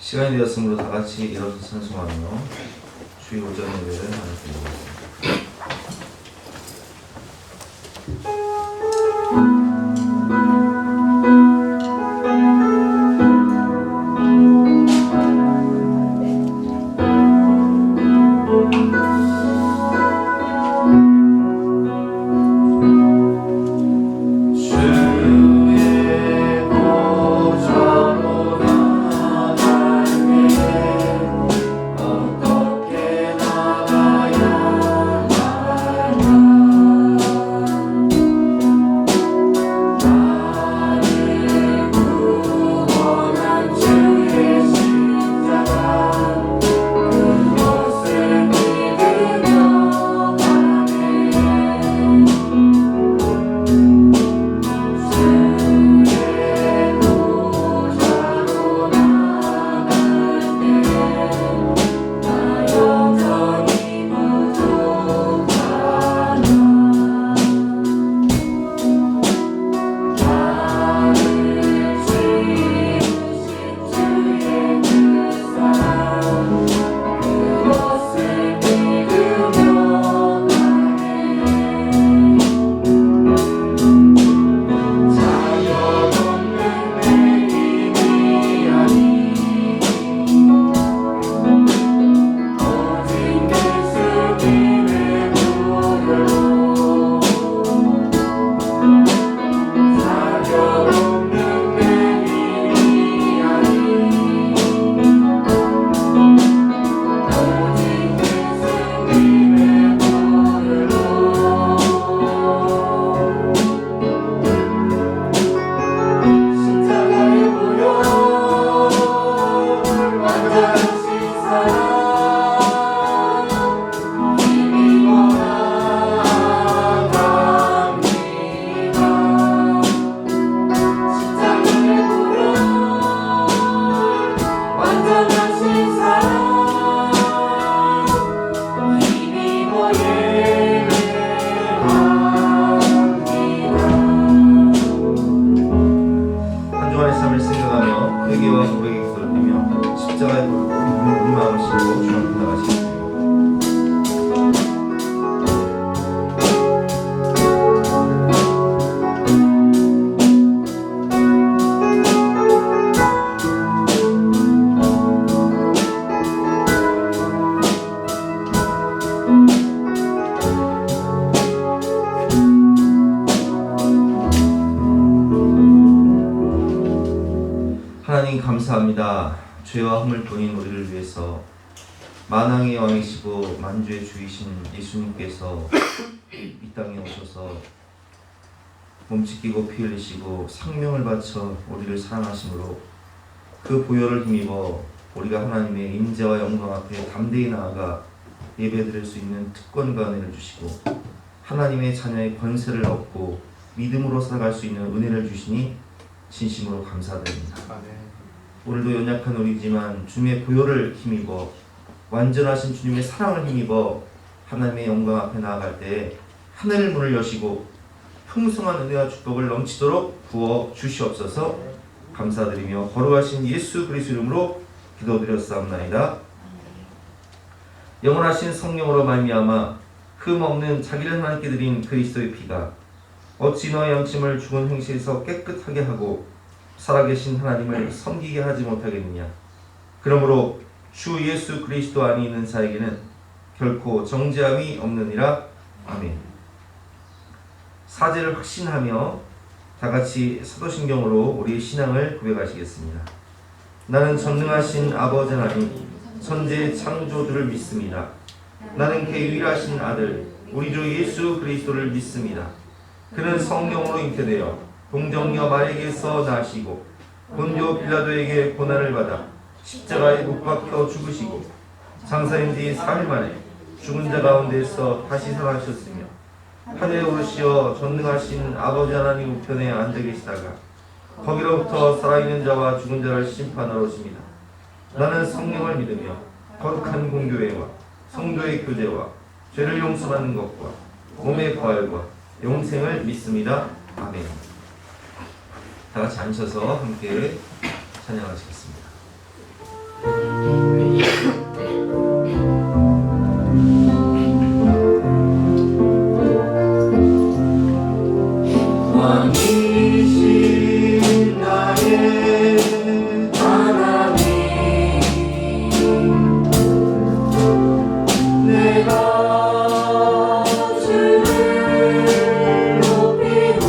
시간이 되었으므로 다 같이 일어서 찬송하며 주의 오전 예배를 나누겠습니다. 하나님 감사합니다. 죄와 허물 뿐인 우리를 위해서 만왕의 왕이시고 만주의 주이신 예수님께서 이 땅에 오셔서 몸짓 끼고 피 흘리시고 생명을 바쳐 우리를 사랑하심으로 그 보혈을 힘입어 우리가 하나님의 임재와 영광 앞에 담대히 나아가 예배드릴 수 있는 특권과 은혜를 주시고 하나님의 자녀의 권세를 얻고 믿음으로 살아갈 수 있는 은혜를 주시니 진심으로 감사드립니다. 오늘도 연약한 우리지만 주님의 보혈을 힘입어 완전하신 주님의 사랑을 힘입어 하나님의 영광 앞에 나아갈 때 하늘 문을 여시고 풍성한 은혜와 축복을 넘치도록 부어 주시옵소서. 감사드리며 거룩하신 예수 그리스도 이름으로 기도드렸사옵나이다. 영원하신 성령으로 말미암아 흠 없는 자기를 하나님께 드린 그리스도의 피가 어찌 너의 양심을 죽은 행실에서 깨끗하게 하고 살아계신 하나님을 섬기게 하지 못하겠느냐. 그러므로 주 예수 그리스도 안에 있는 자에게는 결코 정죄함이 없느니라. 아멘. 사죄를 확신하며 다같이 사도신경으로 우리의 신앙을 고백하시겠습니다. 나는 전능하신 아버지 하나님 천지의 창조주를 믿습니다. 나는 그의 유일하신 아들 우리 주 예수 그리스도를 믿습니다. 그는 성령으로 잉태되어 동정녀 마리아에게서 나시고 본디오 빌라도에게 고난을 받아 십자가에 못 박혀 죽으시고 장사인 지 3일 만에 죽은 자 가운데서 다시 살아나셨으며 하늘에 오르시어 전능하신 아버지 하나님 우편에 앉아 계시다가 거기로부터 살아있는 자와 죽은 자를 심판하러 오십니다. 나는 성령을 믿으며 거룩한 공교회와 성도의 교제와 죄를 용서받는 것과 몸의 부활과 영생을 믿습니다. 아멘. 다 같이 앉으셔서 함께 찬양하시겠습니다. 왕이신 나의 하나님, 내가 주를 높이고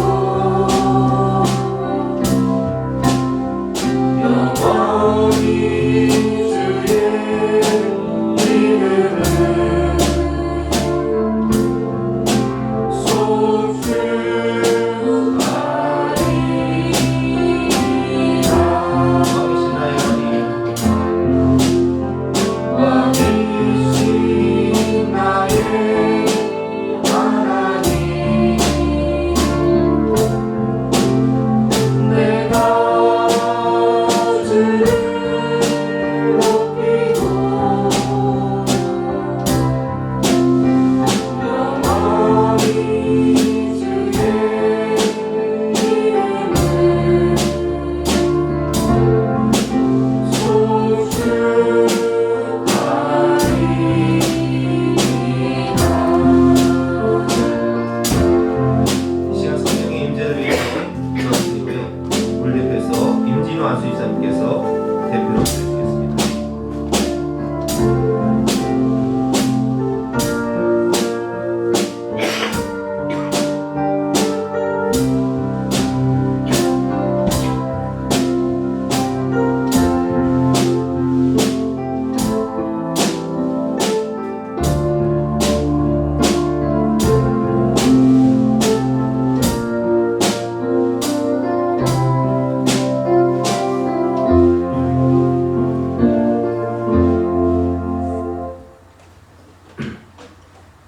영원히 주의 이름을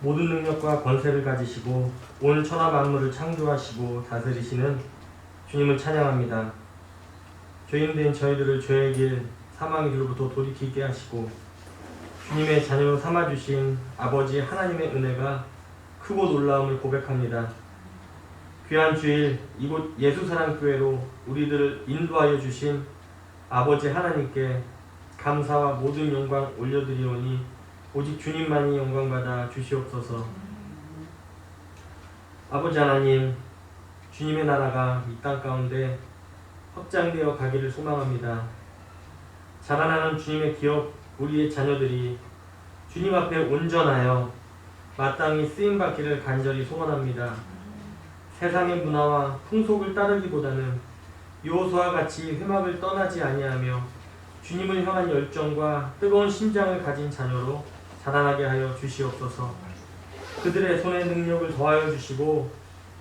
모든 능력과 권세를 가지시고 온 천하 만물을 창조하시고 다스리시는 주님을 찬양합니다. 죄인된 저희들을 죄의 길, 사망의 길로부터 돌이키게 하시고 주님의 자녀로 삼아주신 아버지 하나님의 은혜가 크고 놀라움을 고백합니다. 귀한 주일 이곳 예수사랑교회로 우리들을 인도하여 주신 아버지 하나님께 감사와 모든 영광 올려드리오니 오직 주님만이 영광받아 주시옵소서. 아버지 하나님, 주님의 나라가 이 땅 가운데 확장되어 가기를 소망합니다. 자라나는 주님의 기업 우리의 자녀들이 주님 앞에 온전하여 마땅히 쓰임받기를 간절히 소원합니다. 세상의 문화와 풍속을 따르기보다는 요호수아와 같이 회막을 떠나지 아니하며 주님을 향한 열정과 뜨거운 심장을 가진 자녀로 자라나게 하여 주시옵소서. 그들의 손의 능력을 더하여 주시고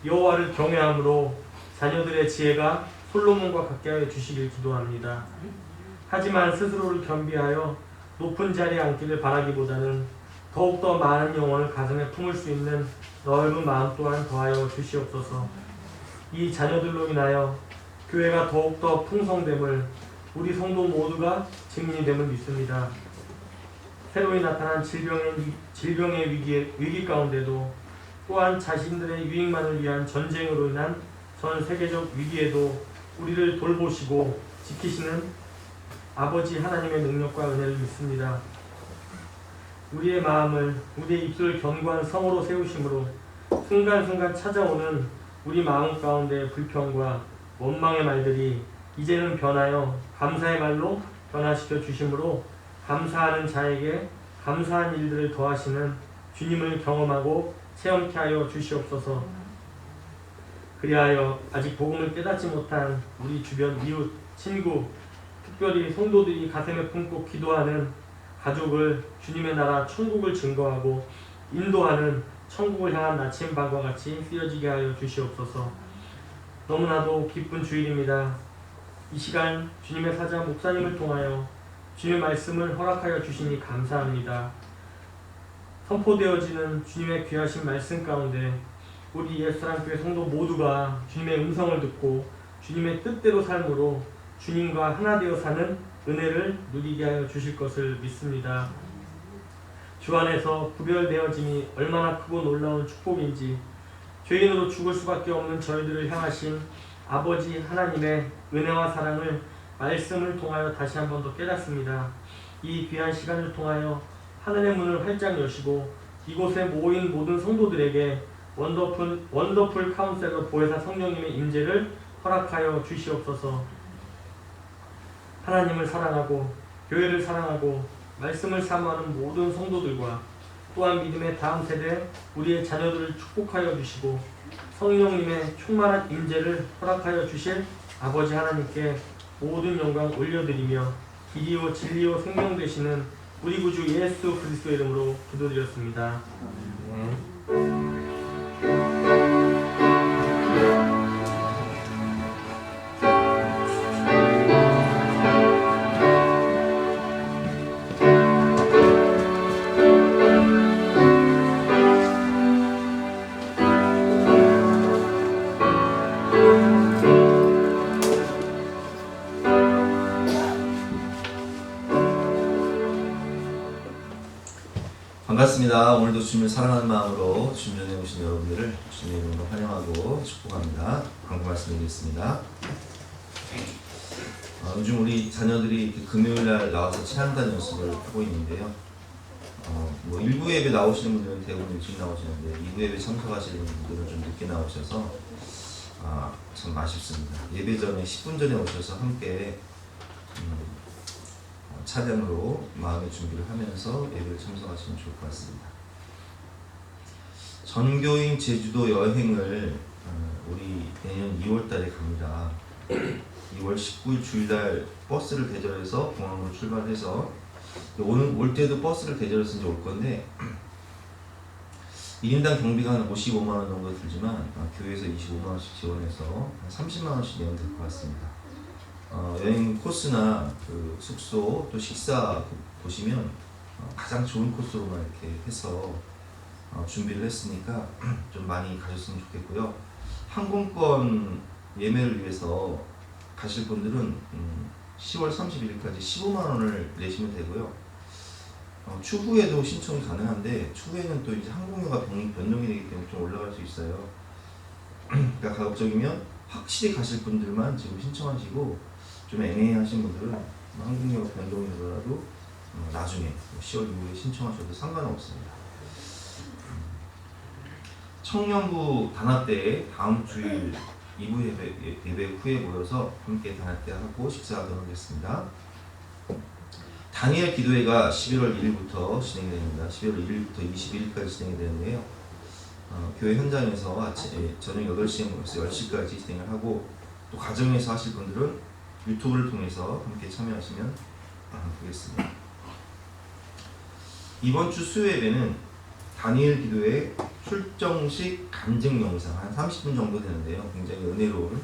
여호와를 경외함으로 자녀들의 지혜가 솔로몬과 같게 하여 주시길 기도합니다. 하지만 스스로를 겸비하여 높은 자리에 앉기를 바라기보다는 더욱더 많은 영혼을 가슴에 품을 수 있는 넓은 마음 또한 더하여 주시옵소서. 이 자녀들로 인하여 교회가 더욱더 풍성됨을 우리 성도 모두가 증인이 됨을 믿습니다. 새로이 나타난 질병의 위기 가운데도 또한 자신들의 유익만을 위한 전쟁으로 인한 전 세계적 위기에도 우리를 돌보시고 지키시는 아버지 하나님의 능력과 은혜를 믿습니다. 우리의 마음을 우리의 입술을 견고한 성으로 세우심으로 순간순간 찾아오는 우리 마음 가운데 불평과 원망의 말들이 이제는 변하여 감사의 말로 변화시켜 주심으로 감사하는 자에게 감사한 일들을 더하시는 주님을 경험하고 체험케 하여 주시옵소서. 그리하여 아직 복음을 깨닫지 못한 우리 주변 이웃, 친구, 특별히 성도들이 가슴에 품고 기도하는 가족을 주님의 나라 천국을 증거하고 인도하는 천국을 향한 나침반과 같이 쓰여지게 하여 주시옵소서. 너무나도 기쁜 주일입니다. 이 시간 주님의 사자 목사님을 통하여 주님의 말씀을 허락하여 주시니 감사합니다. 선포되어지는 주님의 귀하신 말씀 가운데 우리 예수사랑교회 성도 모두가 주님의 음성을 듣고 주님의 뜻대로 삶으로 주님과 하나 되어 사는 은혜를 누리게 하여 주실 것을 믿습니다. 주 안에서 구별되어짐이 얼마나 크고 놀라운 축복인지 죄인으로 죽을 수밖에 없는 저희들을 향하신 아버지 하나님의 은혜와 사랑을 말씀을 통하여 다시 한 번 더 깨닫습니다. 이 귀한 시간을 통하여 하늘의 문을 활짝 여시고 이곳에 모인 모든 성도들에게 원더풀 카운셀러 보혜사 성령님의 임재를 허락하여 주시옵소서. 하나님을 사랑하고 교회를 사랑하고 말씀을 사모하는 모든 성도들과 또한 믿음의 다음 세대 우리의 자녀들을 축복하여 주시고 성령님의 충만한 임재를 허락하여 주실 아버지 하나님께 모든 영광 올려드리며 길이요 진리요 생명 되시는 우리 구주 예수 그리스도의 이름으로 기도드렸습니다. 반갑습니다. 오늘도 주님을 사랑하는 마음으로 주님 전에 오신 여러분들을 주님의 이름으로 환영하고 축복합니다. 광고 말씀드리겠습니다. 요즘 우리 자녀들이 금요일날 나와서 찬양단 연습을 하고 있는데요. 일부 예배 나오시는 분들은 대부분 일찍 나오시는데 2부 예배 참석하시는 분들은 좀 늦게 나오셔서 참 아쉽습니다. 예배 전에 10분 전에 오셔서 함께 찬양으로 마음의 준비를 하면서 예배를 참석하시면 좋을 것 같습니다. 전교인 제주도 여행을 우리 내년 2월 달에 갑니다. 2월 19일 주일날 버스를 대절해서 공항으로 출발해서 올 때도 버스를 대절해서 이제 올 건데 1인당 경비가 한 55만 원 정도 들지만 교회에서 25만 원씩 지원해서 한 30만 원씩 내면 될 것 같습니다. 여행 코스나 그 숙소 또 식사 보시면 가장 좋은 코스로만 이렇게 해서 준비를 했으니까 좀 많이 가셨으면 좋겠고요. 항공권 예매를 위해서 가실 분들은 10월 31일까지 15만 원을 내시면 되고요. 추후에도 신청이 가능한데 추후에는 또 이제 항공료가 변동이 되기 때문에 좀 올라갈 수 있어요. 그러니까 가급적이면 확실히 가실 분들만 지금 신청하시고 좀 애매하신 분들은 항공료가 변동이 되더라도 나중에 10월 이후에 신청하셔도 상관없습니다. 청년부 단합대에 다음 주일 2부 예배 후에 모여서 함께 단합대하고 식사하도록 하겠습니다. 다니엘 기도회가 11월 1일부터 진행이 됩니다. 11월 1일부터 22일까지 진행이 되는데요. 교회 현장에서 저녁 8시에 모여서 10시까지 진행을 하고 또 가정에서 하실 분들은 유튜브를 통해서 함께 참여하시면 되겠습니다. 이번 주 수요 예배는 다니엘 기도회 출정식 간증 영상 한 30분 정도 되는데요. 굉장히 은혜로운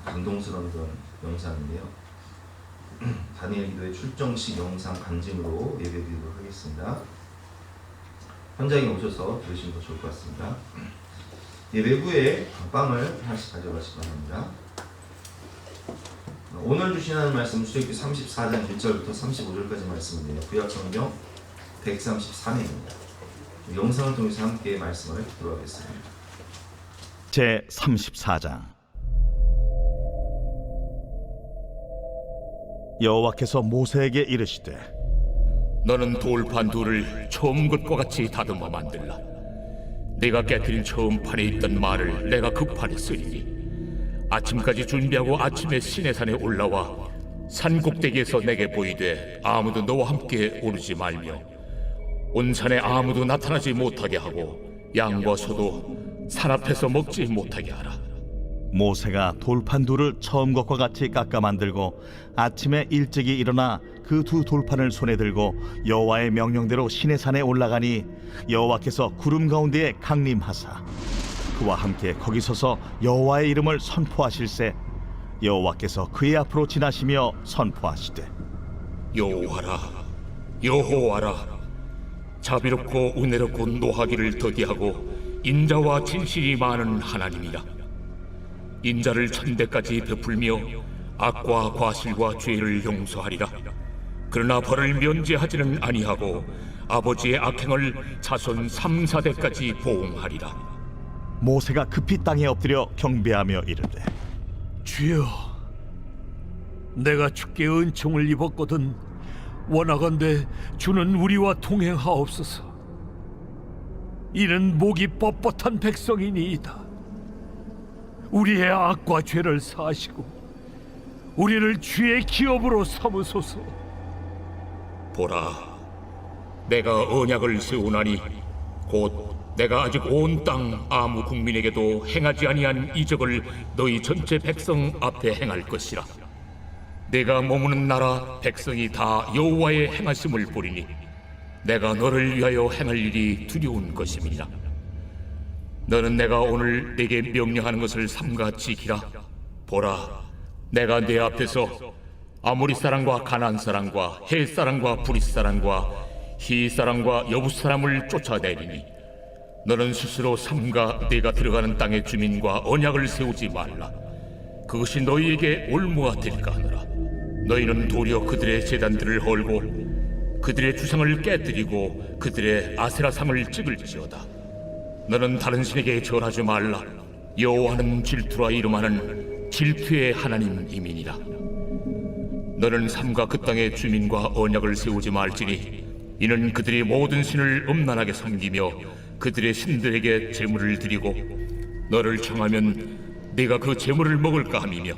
감동스러운 그런 영상인데요. 다니엘 기도회 출정식 영상 간증으로 예배드리도록 하겠습니다. 현장에 오셔서 들으시면 더 좋을 것 같습니다. 예배 후에 빵을 하나씩 가져가시기 바랍니다. 오늘 주시는 말씀 출애굽기 34장 1절부터 35절까지 말씀인데요. 구약성경 133회입니다. 영상을 통해서 함께 말씀을 듣도록 하겠습니다. 제 34장. 여호와께서 모세에게 이르시되 너는 돌판 둘을 처음 것과 같이 다듬어 만들라. 네가 깨뜨린 처음 판에 있던 말을 내가 그 판에 쓰리니 아침까지 준비하고 아침에 시내산에 올라와 산 꼭대기에서 내게 보이되 아무도 너와 함께 오르지 말며 온 산에 아무도 나타나지 못하게 하고 양과 소도 산 앞에서 먹지 못하게 하라. 모세가 돌판 둘을 처음 것과 같이 깎아 만들고 아침에 일찍이 일어나 그 두 돌판을 손에 들고 여호와의 명령대로 시내산에 올라가니 여호와께서 구름 가운데에 강림하사 그와 함께 거기 서서 여호와의 이름을 선포하실세 여호와께서 그의 앞으로 지나시며 선포하시되 여호와라 여호와라 자비롭고 은혜롭고 노하기를 더디하고 인자와 진실이 많은 하나님이라. 인자를 천대까지 베풀며 악과 과실과 죄를 용서하리라. 그러나 벌을 면제하지는 아니하고 아버지의 악행을 자손 3, 4대까지 보응하리라. 모세가 급히 땅에 엎드려 경배하며 이르되 주여, 내가 주께 은총을 입었거든 원하건대 주는 우리와 동행하옵소서. 이는 목이 뻣뻣한 백성이니이다. 우리의 악과 죄를 사하시고 우리를 주의 기업으로 삼으소서. 보라, 내가 언약을 세우나니 곧 내가 아직 온 땅 아무 국민에게도 행하지 아니한 이적을 너희 전체 백성 앞에 행할 것이라. 내가 머무는 나라 백성이 다 여호와의 행하심을 보리니 내가 너를 위하여 행할 일이 두려운 것임이라. 너는 내가 오늘 네게 명령하는 것을 삼가 지키라. 보라, 내가 네 앞에서 아모리 사람과 가나안 사람과 헷 사람과 브릿 사람과 히 사람과 여부 사람을 쫓아내리니 너는 스스로 삼가 네가 들어가는 땅의 주민과 언약을 세우지 말라. 그것이 너희에게 올무가 될까 하느라. 너희는 도리어 그들의 제단들을 헐고 그들의 주상을 깨뜨리고 그들의 아세라상을 찍을지어다. 너는 다른 신에게 절하지 말라. 여호와는 질투라 이름하는 질투의 하나님이니라. 너는 삼가 그 땅의 주민과 언약을 세우지 말지니 이는 그들이 모든 신을 음란하게 섬기며 그들의 신들에게 제물을 드리고 너를 청하면 네가 그 제물을 먹을까 함이며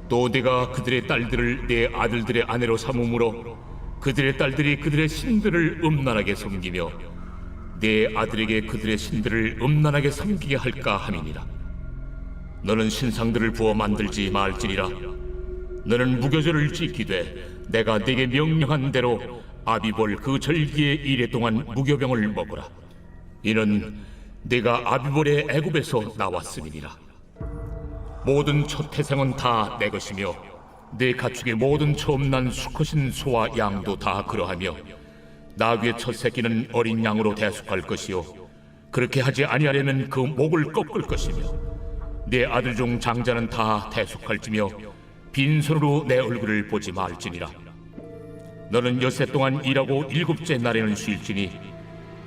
또 네가 그들의 딸들을 네 아들들의 아내로 삼음으로 그들의 딸들이 그들의 신들을 음란하게 섬기며 네 아들에게 그들의 신들을 음란하게 섬기게 할까 함이니라. 너는 신상들을 부어 만들지 말지니라. 너는 무교절을 지키되 내가 네게 명령한 대로 아비볼 그 절기의 이래 동안 무교병을 먹으라. 이는 네가 아비볼의 애굽에서 나왔음이니라. 모든 첫 태생은 다 내 것이며 네 가축의 모든 처음 난 수컷인 소와 양도 다 그러하며 나귀의 첫 새끼는 어린 양으로 대속할 것이요 그렇게 하지 아니하려면 그 목을 꺾을 것이며 네 아들 중 장자는 다 대속할지며 빈손으로 내 얼굴을 보지 말지니라. 너는 엿새 동안 일하고 일곱째 날에는 쉴지니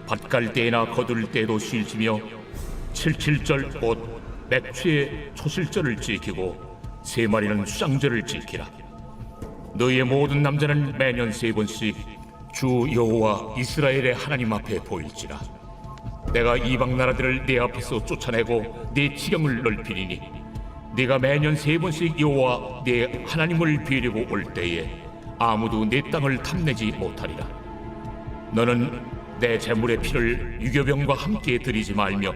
밭 갈 때나 거둘 때에도 쉴지며 칠칠절 곧 맥추의 초실절을 지키고 세 마리는 수장절을 지키라. 너희의 모든 남자는 매년 3번씩 주 여호와 이스라엘의 하나님 앞에 보일지라. 내가 이방 나라들을 네 앞에서 쫓아내고 네 지경을 넓히리니 네가 매년 3번씩 여호와 네 하나님을 비리고 올 때에 아무도 네 땅을 탐내지 못하리라. 너는 내 제물의 피를 유교병과 함께 드리지 말며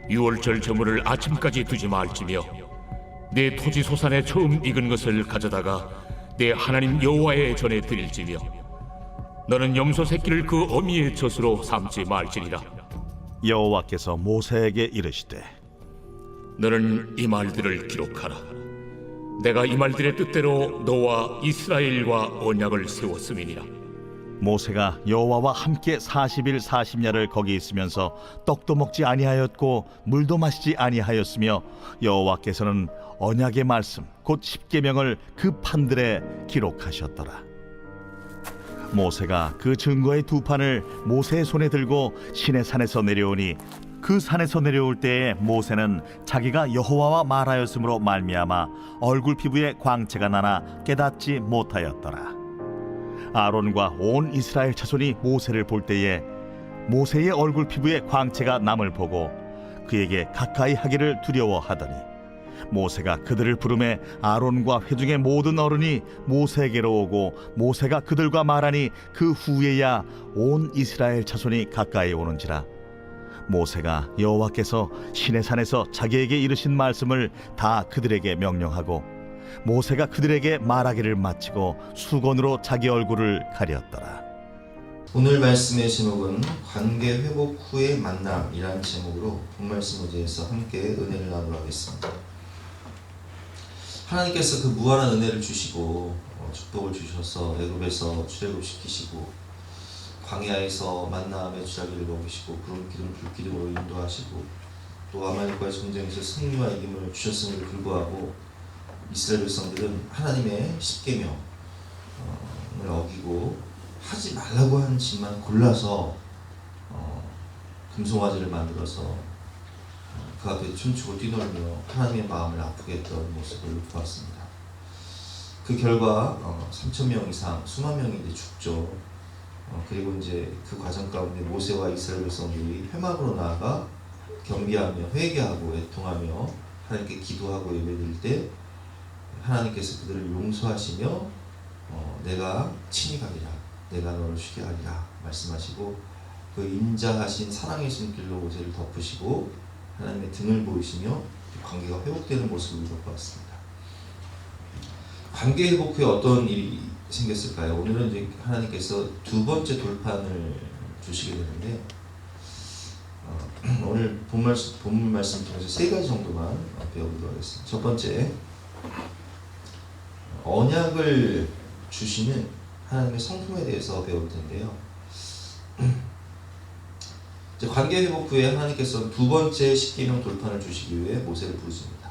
유월절 제물을 아침까지 두지 말지며 내 토지 소산에 처음 익은 것을 가져다가 내 하나님 여호와의 전에 드릴지며 너는 염소 새끼를 그 어미의 젖으로 삼지 말지니라. 여호와께서 모세에게 이르시되 너는 이 말들을 기록하라. 내가 이 말들의 뜻대로 너와 이스라엘과 언약을 세웠음이니라. 모세가 여호와와 함께 40일 40야를 거기 있으면서 떡도 먹지 아니하였고 물도 마시지 아니하였으며 여호와께서는 언약의 말씀 곧 십계명을 그 판들에 기록하셨더라. 모세가 그 증거의 2판을 모세의 손에 들고 시내산에서 내려오니 그 산에서 내려올 때에 모세는 자기가 여호와와 말하였으므로 말미암아 얼굴 피부에 광채가 나나 깨닫지 못하였더라. 아론과 온 이스라엘 자손이 모세를 볼 때에 모세의 얼굴 피부에 광채가 남을 보고 그에게 가까이 하기를 두려워하더니 모세가 그들을 부르매 아론과 회중의 모든 어른이 모세에게로 오고 모세가 그들과 말하니 그 후에야 온 이스라엘 자손이 가까이 오는지라. 모세가 여호와께서 시내산에서 자기에게 이르신 말씀을 다 그들에게 명령하고 모세가 그들에게 말하기를 마치고 수건으로 자기 얼굴을 가렸더라. 오늘 말씀의 제목은 관계 회복 후의 만남이라는 제목으로 본 말씀에 대해서 함께 은혜를 나누려 하겠습니다. 하나님께서 그 무한한 은혜를 주시고 축복을 주셔서 애굽에서 출애굽시키시고 광야에서 만나 메추라기를 먹이시고 구름 기둥 불 기둥으로 인도하시고 또 아말렉과의 전쟁에서 승리와 이김을 주셨음에도 불구하고 이스라엘 백성들은 하나님의 십계명을 어기고 하지 말라고 한 짓만 골라서 금송아지를 만들어서 그 앞에 춤추고 뛰놀며 하나님의 마음을 아프게 했던 모습을 보았습니다. 그 결과 3천 명 이상 수만 명이 이제 죽죠. 그리고 이제 그 과정 가운데 모세와 이스라엘 백성들이 회막으로 나아가 경비하며 회개하고 애통하며 하나님께 기도하고 예배드릴 때 하나님께서 그들을 용서하시며 내가 친히 가리라, 내가 너를 쉬게 하리라 말씀하시고 그 인자하신 사랑의 손길로 모세를 덮으시고 하나님의 등을 보이시며 관계가 회복되는 모습을 보았습니다. 관계 회복 후에 어떤 일이 생겼을까요? 오늘은 이제 하나님께서 두 번째 돌판을 주시게 되는데 오늘 본문 말씀 통해서 세 가지 정도만 배워보도록 하겠습니다. 첫 번째, 언약을 주시는 하나님의 성품에 대해서 배울 텐데요. 이제 관계 회복 후에 하나님께서 두 번째 십계명 돌판을 주시기 위해 모세를 부르십니다.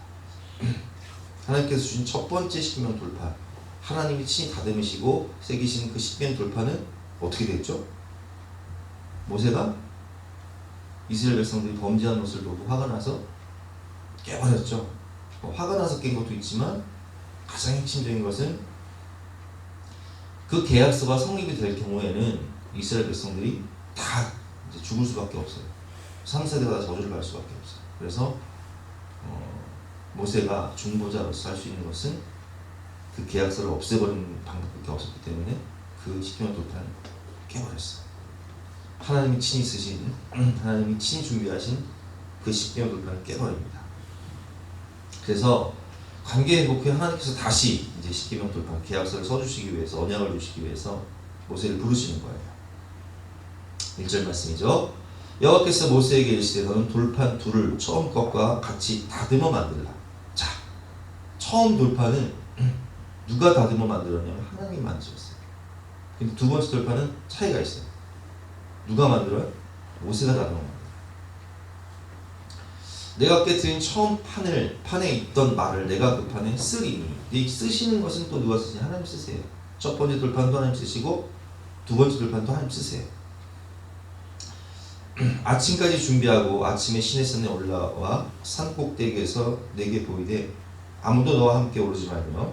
하나님께서 주신 첫 번째 십계명 돌판, 하나님이 친히 다듬으시고 새기신 그 십계명 돌판은 어떻게 됐죠? 모세가 이스라엘 백성들이 범죄한 것을 보고 화가 나서 깨버렸죠. 화가 나서 깬 것도 있지만 가장 핵심적인 것은 그 계약서가 성립이 될 경우에는 이스라엘 백성들이 다 이제 죽을 수밖에 없어요. 3세대가 다 저주를 받을 수밖에 없어요. 그래서 모세가 중보자로서 할 수 있는 것은 그 계약서를 없애버리는 방법밖에 없었기 때문에 그 십계명 돌판을 깨버렸어요. 하나님이 친히 쓰신, 하나님이 친히 준비하신 그 십계명 돌판을 깨버립니다. 그래서 관계 회복 후에 하나님께서 다시 이제 십계명 돌판 계약서를 써주시기 위해서, 언약을 주시기 위해서 모세를 부르시는 거예요. 1절 말씀이죠. 여호와께서 모세에게 이르시되 너는 돌판 둘을 처음 것과 같이 다듬어 만들라. 자, 처음 돌판은 누가 다듬어 만들었냐면 하나님이 만드셨어요. 근데 두 번째 돌판은 차이가 있어요. 누가 만들어요? 모세가 다듬어 만들어요. 내가 깨뜨린 처음 판에 있던 말을 내가 그 판에 쓰리니, 이 쓰시는 것은 또 누가 쓰시냐? 하나님 쓰세요. 첫 번째 돌판도 하나님 쓰시고 두 번째 돌판도 하나님 쓰세요. 아침까지 준비하고 아침에 시내산에 올라와 산 꼭대기에서 내게 보이되 아무도 너와 함께 오르지 말며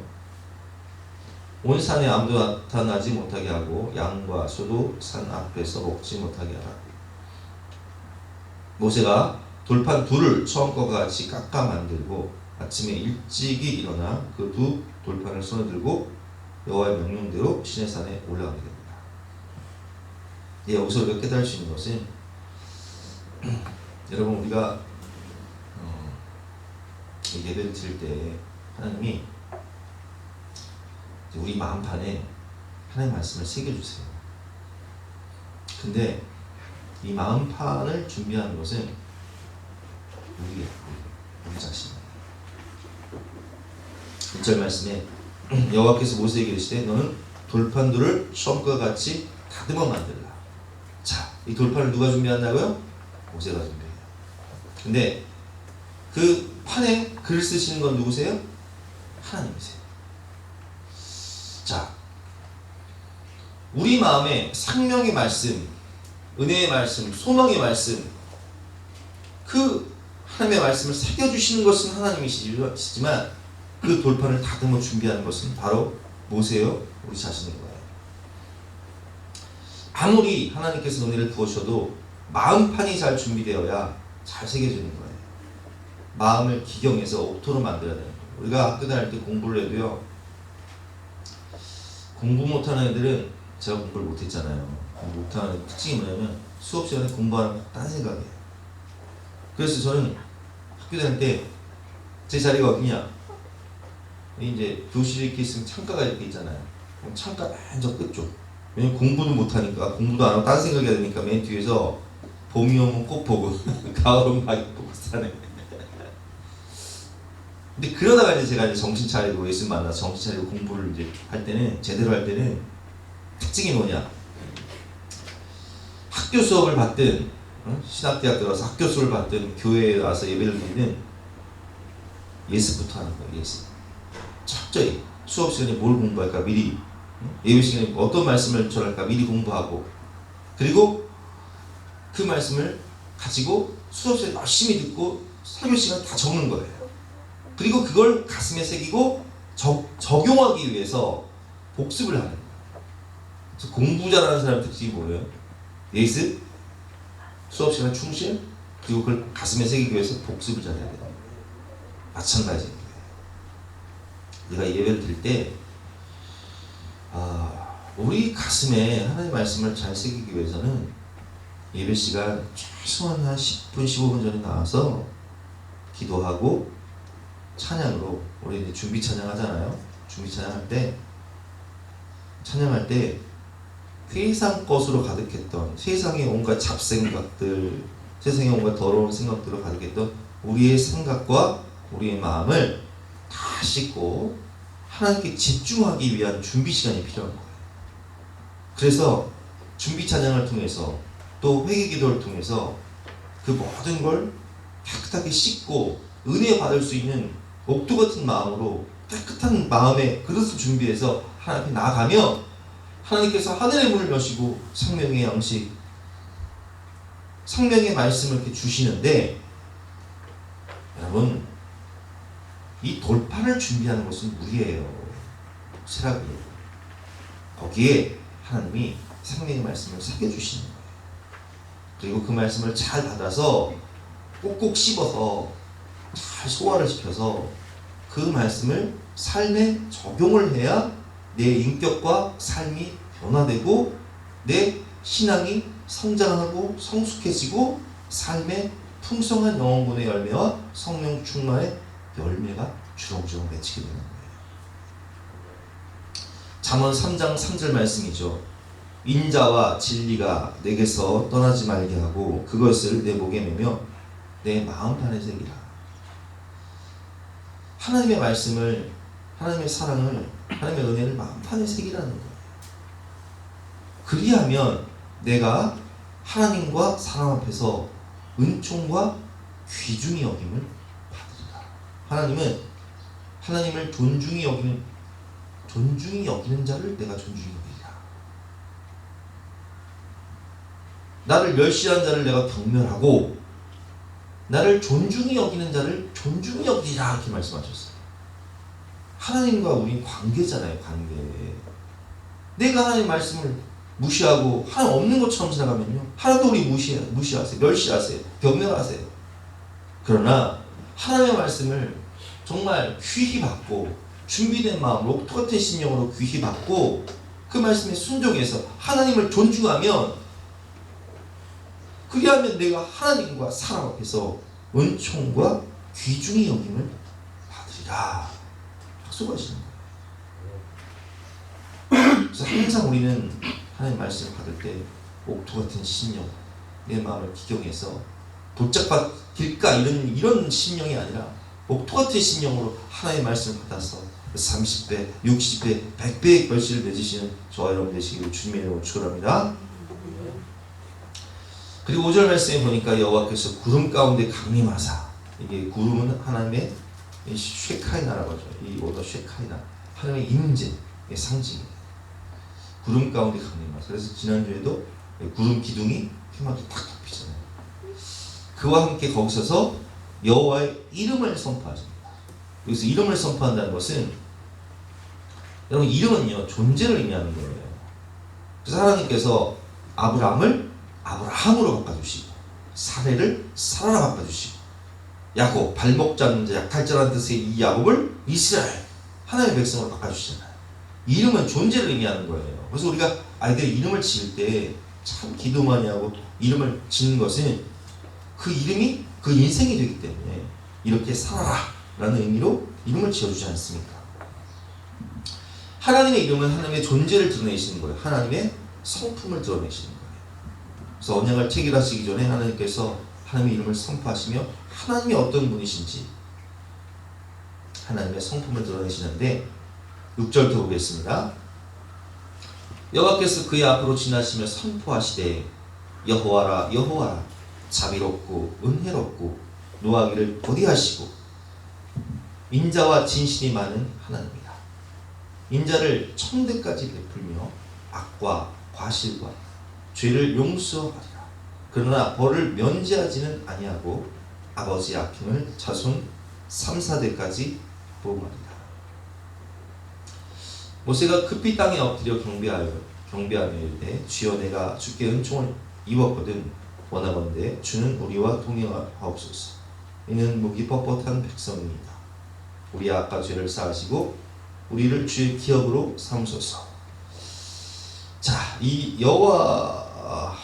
온 산에 아무도 나타나지 못하게 하고 양과 소도 산 앞에서 먹지 못하게 하라. 모세가 돌판 둘을 처음 것과 같이 깎아 만들고 아침에 일찍이 일어나 그 두 돌판을 손에 들고 여호와의 명령대로 시내산에 올라가게 됩니다. 여기서 우리가 깨달을 수 있는 것은 여러분, 우리가 예배를 드릴 때 하나님이 우리 마음판에 하나님의 말씀을 새겨주세요. 근데 이 마음판을 준비하는 것은 우리 자신이에요. 1절 말씀에 여호와께서 모세에게 이르시되 너는 돌판들을 처음과 같이 다듬어 만들라. 자, 이 돌판을 누가 준비한다고요? 모세가 준비해요. 근데 그 판에 글을 쓰시는 건 누구세요? 하나님이세요. 자, 우리 마음에 생명의 말씀, 은혜의 말씀, 소망의 말씀, 그 하나님의 말씀을 새겨주시는 것은 하나님이시지만 그 돌판을 다듬어 준비하는 것은 바로 모세요, 우리 자신인 거예요. 아무리 하나님께서 은혜를 부어주셔도 마음판이 잘 준비되어야 잘 새겨지는 거예요. 마음을 기경해서 옥토로 만들어야 되는 거예요. 우리가 학교 다닐 때 공부를 해도요, 공부 못하는 애들은, 제가 공부를 못했잖아요. 공부 못하는 특징이 뭐냐면 수업 시간에 공부하는 딴 생각이에요. 그래서 저는 학교 다닐 때 제 자리가 어디냐, 이제 교실이 이렇게 있으면 창가가 이렇게 있잖아요. 그럼 창가 맨 저 끝쪽. 왜냐면 공부도 못하니까, 공부도 안 하고 딴 생각이 되니까 맨 뒤에서 봄이 오면 꽃 보고 가을 오면 아기 보고 사네. 근데 그러다가 이제 제가 이제 정신 차리고 예수 만나서 정신 차리고 공부를 이제 할 때는, 제대로 할 때는 특징이 뭐냐, 학교 수업을 받든 신학대학 들어가서 학교 수업을 받든 교회에 와서 예배를 드리든 예습부터 하는 거예요. 예습. 철저히 수업 시간에 뭘 공부할까 미리, 예배 시간에 어떤 말씀을 전할까 미리 공부하고, 그리고 그 말씀을 가지고 수업 시간에 열심히 듣고 설교 시간 다 적는 거예요. 그리고 그걸 가슴에 새기고 적용하기 위해서 복습을 하는 거예요. 그래서 공부 잘하는 사람 특징이 뭐예요? 예습, 수업 시간 충실, 그리고 그걸 가슴에 새기기 위해서 복습을 잘해야 돼요. 마찬가지입니다. 내가 예배를 드릴 때 우리 가슴에 하나님의 말씀을 잘 새기기 위해서는 예배 시간 최소한 한 10분, 15분 전에 나와서 기도하고 찬양으로, 우리 이제 준비 찬양 하잖아요. 준비 찬양할 때 세상 것으로 가득했던, 세상의 온갖 잡생각들, 세상의 온갖 더러운 생각들로 가득했던 우리의 생각과 우리의 마음을 다 씻고 하나님께 집중하기 위한 준비 시간이 필요한 거예요. 그래서 준비 찬양을 통해서 또 회개 기도를 통해서 그 모든 걸 깨끗하게 씻고 은혜 받을 수 있는 옥토 같은 마음으로 깨끗한 마음의 그릇을 준비해서 하나님 앞에 나아가며 하나님께서 하늘의 문을 여시고 생명의 양식, 생명의 말씀을 이렇게 주시는데, 여러분, 이 돌판을 준비하는 것은 무리예요. 세락이에요. 거기에 하나님이 생명의 말씀을 새겨주시는 거예요. 그리고 그 말씀을 잘 받아서 꼭꼭 씹어서 잘 소화를 시켜서 그 말씀을 삶에 적용을 해야 내 인격과 삶이 변화되고 내 신앙이 성장하고 성숙해지고 삶의 풍성한 영혼군의 열매와 성령 충만의 열매가 주렁주렁 맺히게 되는 거예요. 잠언 3장 3절 말씀이죠. 인자와 진리가 내게서 떠나지 말게 하고 그것을 내 목에 매며 내 마음판에 새기라. 하나님의 말씀을, 하나님의 사랑을, 하나님의 은혜를 마음판에 새기라는 거예요. 그리하면 내가 하나님과 사람 앞에서 은총과 귀중히 여김을 받으리라. 하나님은 하나님을 존중히 여기는 자를 내가 존중히 여기리라. 나를 멸시한 자를 내가 경멸하고 나를 존중히 여기는 자를 존중히 여기리라, 이렇게 말씀하셨어요. 하나님과 우린 관계잖아요. 관계. 내가 하나님 말씀을 무시하고 하나님 없는 것처럼 살아가면요, 하나님도 우리 무시하세요. 멸시하세요. 경멸하세요. 그러나 하나님의 말씀을 정말 귀히 받고 준비된 마음으로 똑같은 신령으로 귀히 받고 그 말씀에 순종해서 하나님을 존중하면, 그리하면 내가 하나님과 사람 앞에서 은총과 귀중히 여김을 받으리라 약속하시는 거예요. 그래서 항상 우리는 하나님 말씀을 받을 때 옥토 같은 심령, 내 마음을 기경해서 도짝받길까 이런 심령이 아니라 옥토 같은 심령으로 하나님의 말씀을 받아서 30배, 60배, 100배의 결실을 맺으시는 저와 여러분 되시기를 주님의 이름으로 축원합니다. 그리고 5절 말씀에 보니까 여호와께서 구름 가운데 강림하사, 이게 구름은 하나님의 쉐카이나라고 하죠. 이 오더 쉐카이나, 하나님의 임재의 상징이에요. 구름 가운데 강림하사. 그래서 지난주에도 구름 기둥이 휘막이 탁 덮이잖아요. 그와 함께 거기 서서 여호와의 이름을 선포하십니다. 여기서 이름을 선포한다는 것은, 여러분, 이름은요 존재를 의미하는 거예요. 그래서 하나님께서 아브라함을 아브라함으로 바꿔주시고, 사레를 사라라 바꿔주시고, 야곱, 발목 잡는 자, 약할 자라는 뜻의 이 야곱을 이스라엘, 하나님의 백성으로 바꿔주시잖아요. 이름은 존재를 의미하는 거예요. 그래서 우리가 아이들의 이름을 지을 때 참 기도 많이 하고 이름을 짓는 것은 그 이름이 그 인생이 되기 때문에 이렇게 살아라 라는 의미로 이름을 지어주지 않습니까? 하나님의 이름은 하나님의 존재를 드러내시는 거예요. 하나님의 성품을 드러내시는 거예요. 그래서 언약을 체결하시기 전에 하나님께서 하나님의 이름을 선포하시며 하나님이 어떤 분이신지 하나님의 성품을 드러내시는데, 6절부터 보겠습니다. 여호와께서 그의 앞으로 지나시며 선포하시되 여호와라 여호와라, 자비롭고 은혜롭고 노하기를 더디하시고 인자와 진실이 많은 하나님이라. 인자를 천대까지 베풀며 악과 과실과 죄를 용서하리라. 그러나 벌을 면제하지는 아니하고 아버지의 악행을 자손 3, 4대까지 보응하리라. 모세가 급히 땅에 엎드려 경배하며 이르되 주여 내가 주께 은총을 입었거든 원하건대 주는 우리와 동행하옵소서. 이는 목이 뻣뻣한 백성입니다. 우리의 악과 죄를 사하시고 우리를 주의 기업으로 삼으소서. 자, 이 여호와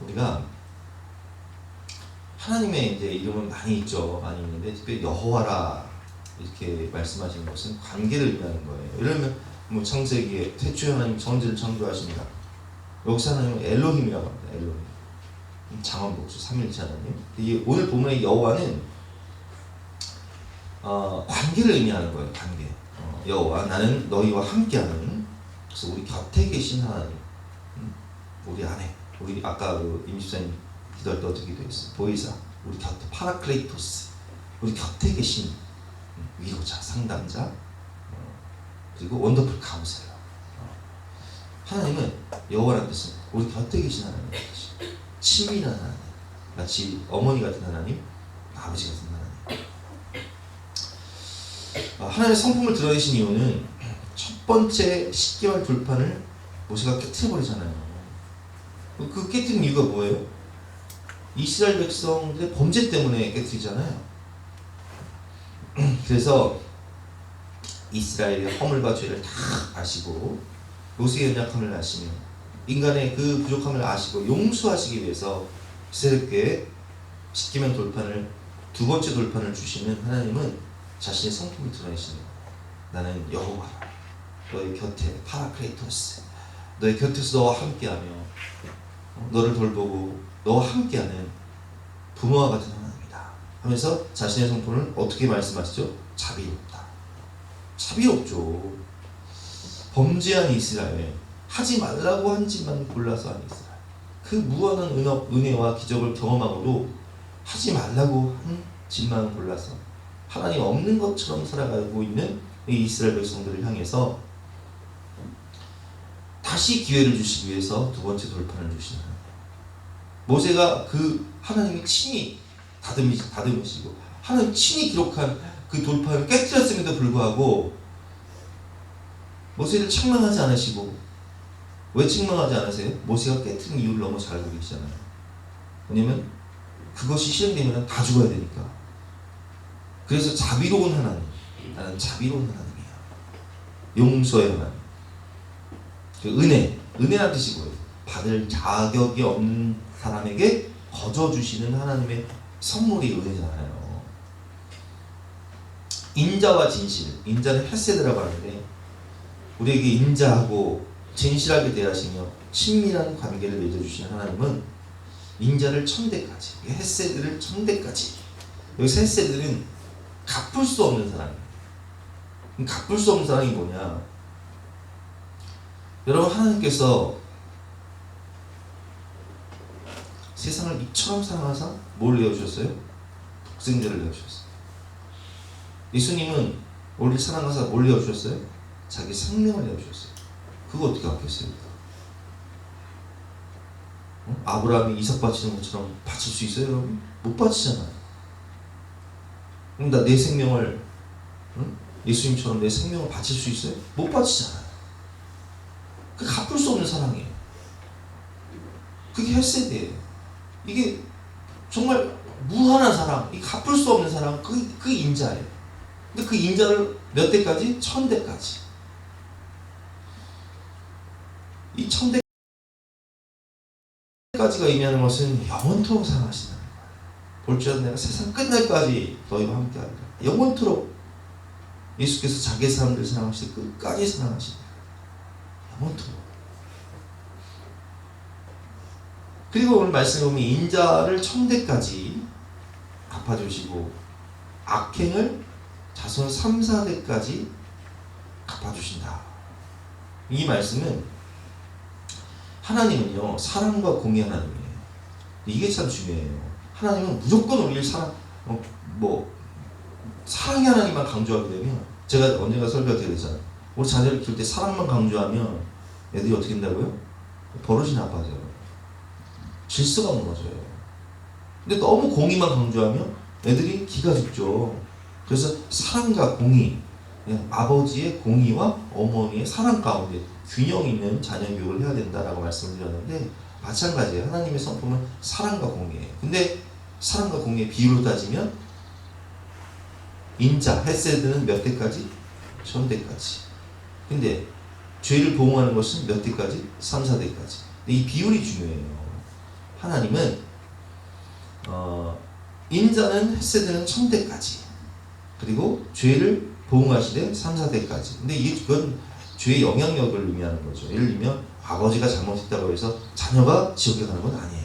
우리가 하나님의 이제 이름은 많이 있죠. 많이 있는데 특별히 여호와라 이렇게 말씀하시는 것은 관계를 의미하는 거예요. 이러면 뭐 창세기에 태초에 하나님 천지를 창조하십니다. 여기서 하나님은 엘로힘이라고 합니다. 엘로힘. 장원복수 삼일체 하나님. 이 오늘 본문의 여호와는 관계를 의미하는 거예요. 관계. 여호와 나는 너희와 함께하는. 그래서 우리 곁에 계신 하나님. 우리 안에. 우리 아까 그 임집사님 기도할 때 어떻게 되겠어요? 보이사. 우리 곁에 파라클레이토스. 우리 곁에 계신 위로자, 상담자, 그리고 원더풀 카운셀러. 하나님은 여호와라는 뜻은 우리 곁에 계신 하나님, 친밀한 하나님, 마치 어머니 같은 하나님, 아버지 같은 하나님. 하나님의 성품을 드러내신 이유는 첫 번째 10개월 돌판을 모세가 깨트려버리잖아요. 그 깨트린 이유가 뭐예요? 이스라엘 백성들의 범죄 때문에 깨트리잖아요. 그래서 이스라엘의 허물과 죄를 다 아시고 모세의 연약함을 아시며 인간의 그 부족함을 아시고 용서하시기 위해서 새롭게 10계명 돌판을 두 번째 돌판을 주시는 하나님은 자신의 성품을 드러내시는 거예요. 나는 여호와라. 너의 곁에 파라클레이토스. 너의 곁에서 너와 함께하며 너를 돌보고 너와 함께하는 부모와 같은 하나님이다 하면서 자신의 성품을 어떻게 말씀하시죠? 자비롭다. 자비롭죠. 범죄한 이스라엘, 하지 말라고 한 짓만 골라서 한 이스라엘, 그 무한한 은혜와 기적을 경험하고도 하지 말라고 한 짓만 골라서 하나님 없는 것처럼 살아가고 있는 이 이스라엘 백성들을 향해서 다시 기회를 주시기 위해서 두 번째 돌판을 주시는 하나님. 모세가 그 하나님이 친히 다듬으시고 하나님 친히 기록한 그 돌판을 깨뜨렸음에도 불구하고 모세를 책망하지 않으시고, 왜 책망하지 않으세요? 모세가 깨뜨린 이유를 너무 잘 알고 계시잖아요. 왜냐면 그것이 실행되면 다 죽어야 되니까. 그래서 자비로운 하나님, 나는 자비로운 하나님이야. 용서의 하나님. 은혜란 뜻이 뭐예요? 받을 자격이 없는 사람에게 거저 주시는 하나님의 선물이 은혜잖아요. 인자와 진실, 인자는 헤세드라고 하는데 우리에게 인자하고 진실하게 대하시며 친밀한 관계를 맺어주시는 하나님은 인자를 천대까지, 헤세드를 천대까지. 여기서 헤세드는 갚을 수 없는 사람이에요. 갚을 수 없는 사람이 뭐냐? 여러분, 하나님께서 세상을 이처럼 사랑하사 뭘 내어주셨어요? 독생자를 내어주셨어요. 예수님은 우리를 사랑하사 뭘 내어주셨어요? 자기 생명을 내어주셨어요. 그거 어떻게 아꼈습니까? 아브라함이 이삭 바치는 것처럼 바칠 수 있어요, 여러분? 못 바치잖아요. 그럼 나 내 생명을, 예수님처럼 내 생명을 바칠 수 있어요? 못 바치잖아요. 그 갚을 수 없는 사랑이에요. 그게 헤세드예요. 이게 정말 무한한 사랑, 이 갚을 수 없는 사랑, 그 인자예요. 근데 그 인자를 몇 대까지? 1000대까지. 이 1000대까지가 의미하는 것은 영원토록 사랑하신다는 거예요. 볼지어다 내가 세상 끝날까지 너희와 함께하리라. 영원토록 예수께서 자기의 사람들을 사랑하실 때 끝까지 사랑하신다. 영원토록. 그리고 오늘 말씀에 보면 인자를 1000대까지 갚아주시고 악행을 자손 3, 4대까지 갚아주신다. 이 말씀은 하나님은요 사랑과 공의 하나님이에요. 이게 참 중요해요. 하나님은 무조건 우리를 사랑의 하나님만 강조하게 되면, 제가 언젠가 설교할 때 그랬잖아요. 우리 자녀를 키울 때 사랑만 강조하면 애들이 어떻게 된다고요? 버릇이 나빠져요. 질서가 무너져요. 근데 너무 공의만 강조하면 애들이 기가 죽죠. 그래서 사랑과 공의, 그냥 아버지의 공의와 어머니의 사랑 가운데 균형 있는 자녀 교육을 해야 된다라고 말씀을 드렸는데, 마찬가지예요. 하나님의 성품은 사랑과 공의예요. 근데 사랑과 공의의 비율로 따지면 인자, 헤세드는 몇 대까지? 1000대까지. 근데 죄를 보응하는 것은 몇 대까지? 3, 4대까지. 근데 이 비율이 중요해요. 하나님은 인자는 헤세드는 1000대까지, 그리고 죄를 보응하시되 3, 4대까지. 근데 이건 죄의 영향력을 의미하는 거죠. 예를 들면 아버지가 잘못했다고 해서 자녀가 지옥에 가는 건 아니에요.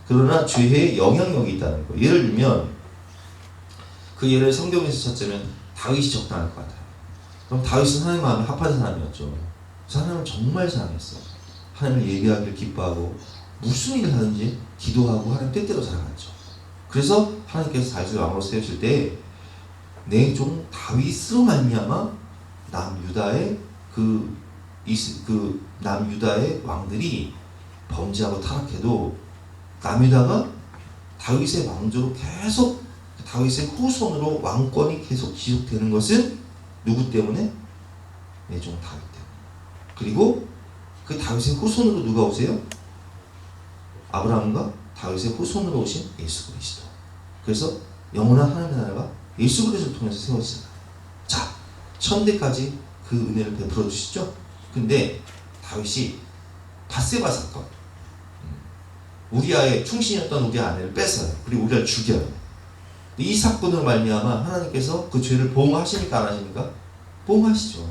그러나 죄의 영향력이 있다는 거예요. 예를 들면 그 예를 성경에서 찾자면 다윗이 적당할 것 같아요. 그럼 다윗은 하나님 마음에 합한 사람이었죠. 그 하나님을 정말 사랑했어요. 하나님을 예배하기를 기뻐하고 무슨 일을 하든지 기도하고 하나님 뜻대로 살아갔죠. 그래서 하나님께서 다윗을 왕으로 세우실 때 내 종 다윗으로 말미암아 남유다의 남유다의 왕들이 범죄하고 타락해도 남유다가 다윗의 왕조로 계속, 다윗의 후손으로 왕권이 계속 지속되는 것은 누구 때문에? 내 종 다윗 때문에. 그리고 그 다윗의 후손으로 누가 오세요? 아브라함과 다윗의 후손으로 오신 예수 그리스도. 그래서 영원한 하나님의 나라가 예수 그리스도를 통해서 세워지잖아요. 자, 1000대까지 그 은혜를 베풀어 주시죠. 근데 다윗이 밧세바 사건, 우리아의 충신이었던 우리 아내를 뺏어요. 그리고 우리아를 죽여요. 이 사건으로 말미암아 하나님께서 그 죄를 보응하십니까, 안 하십니까? 보응하시죠.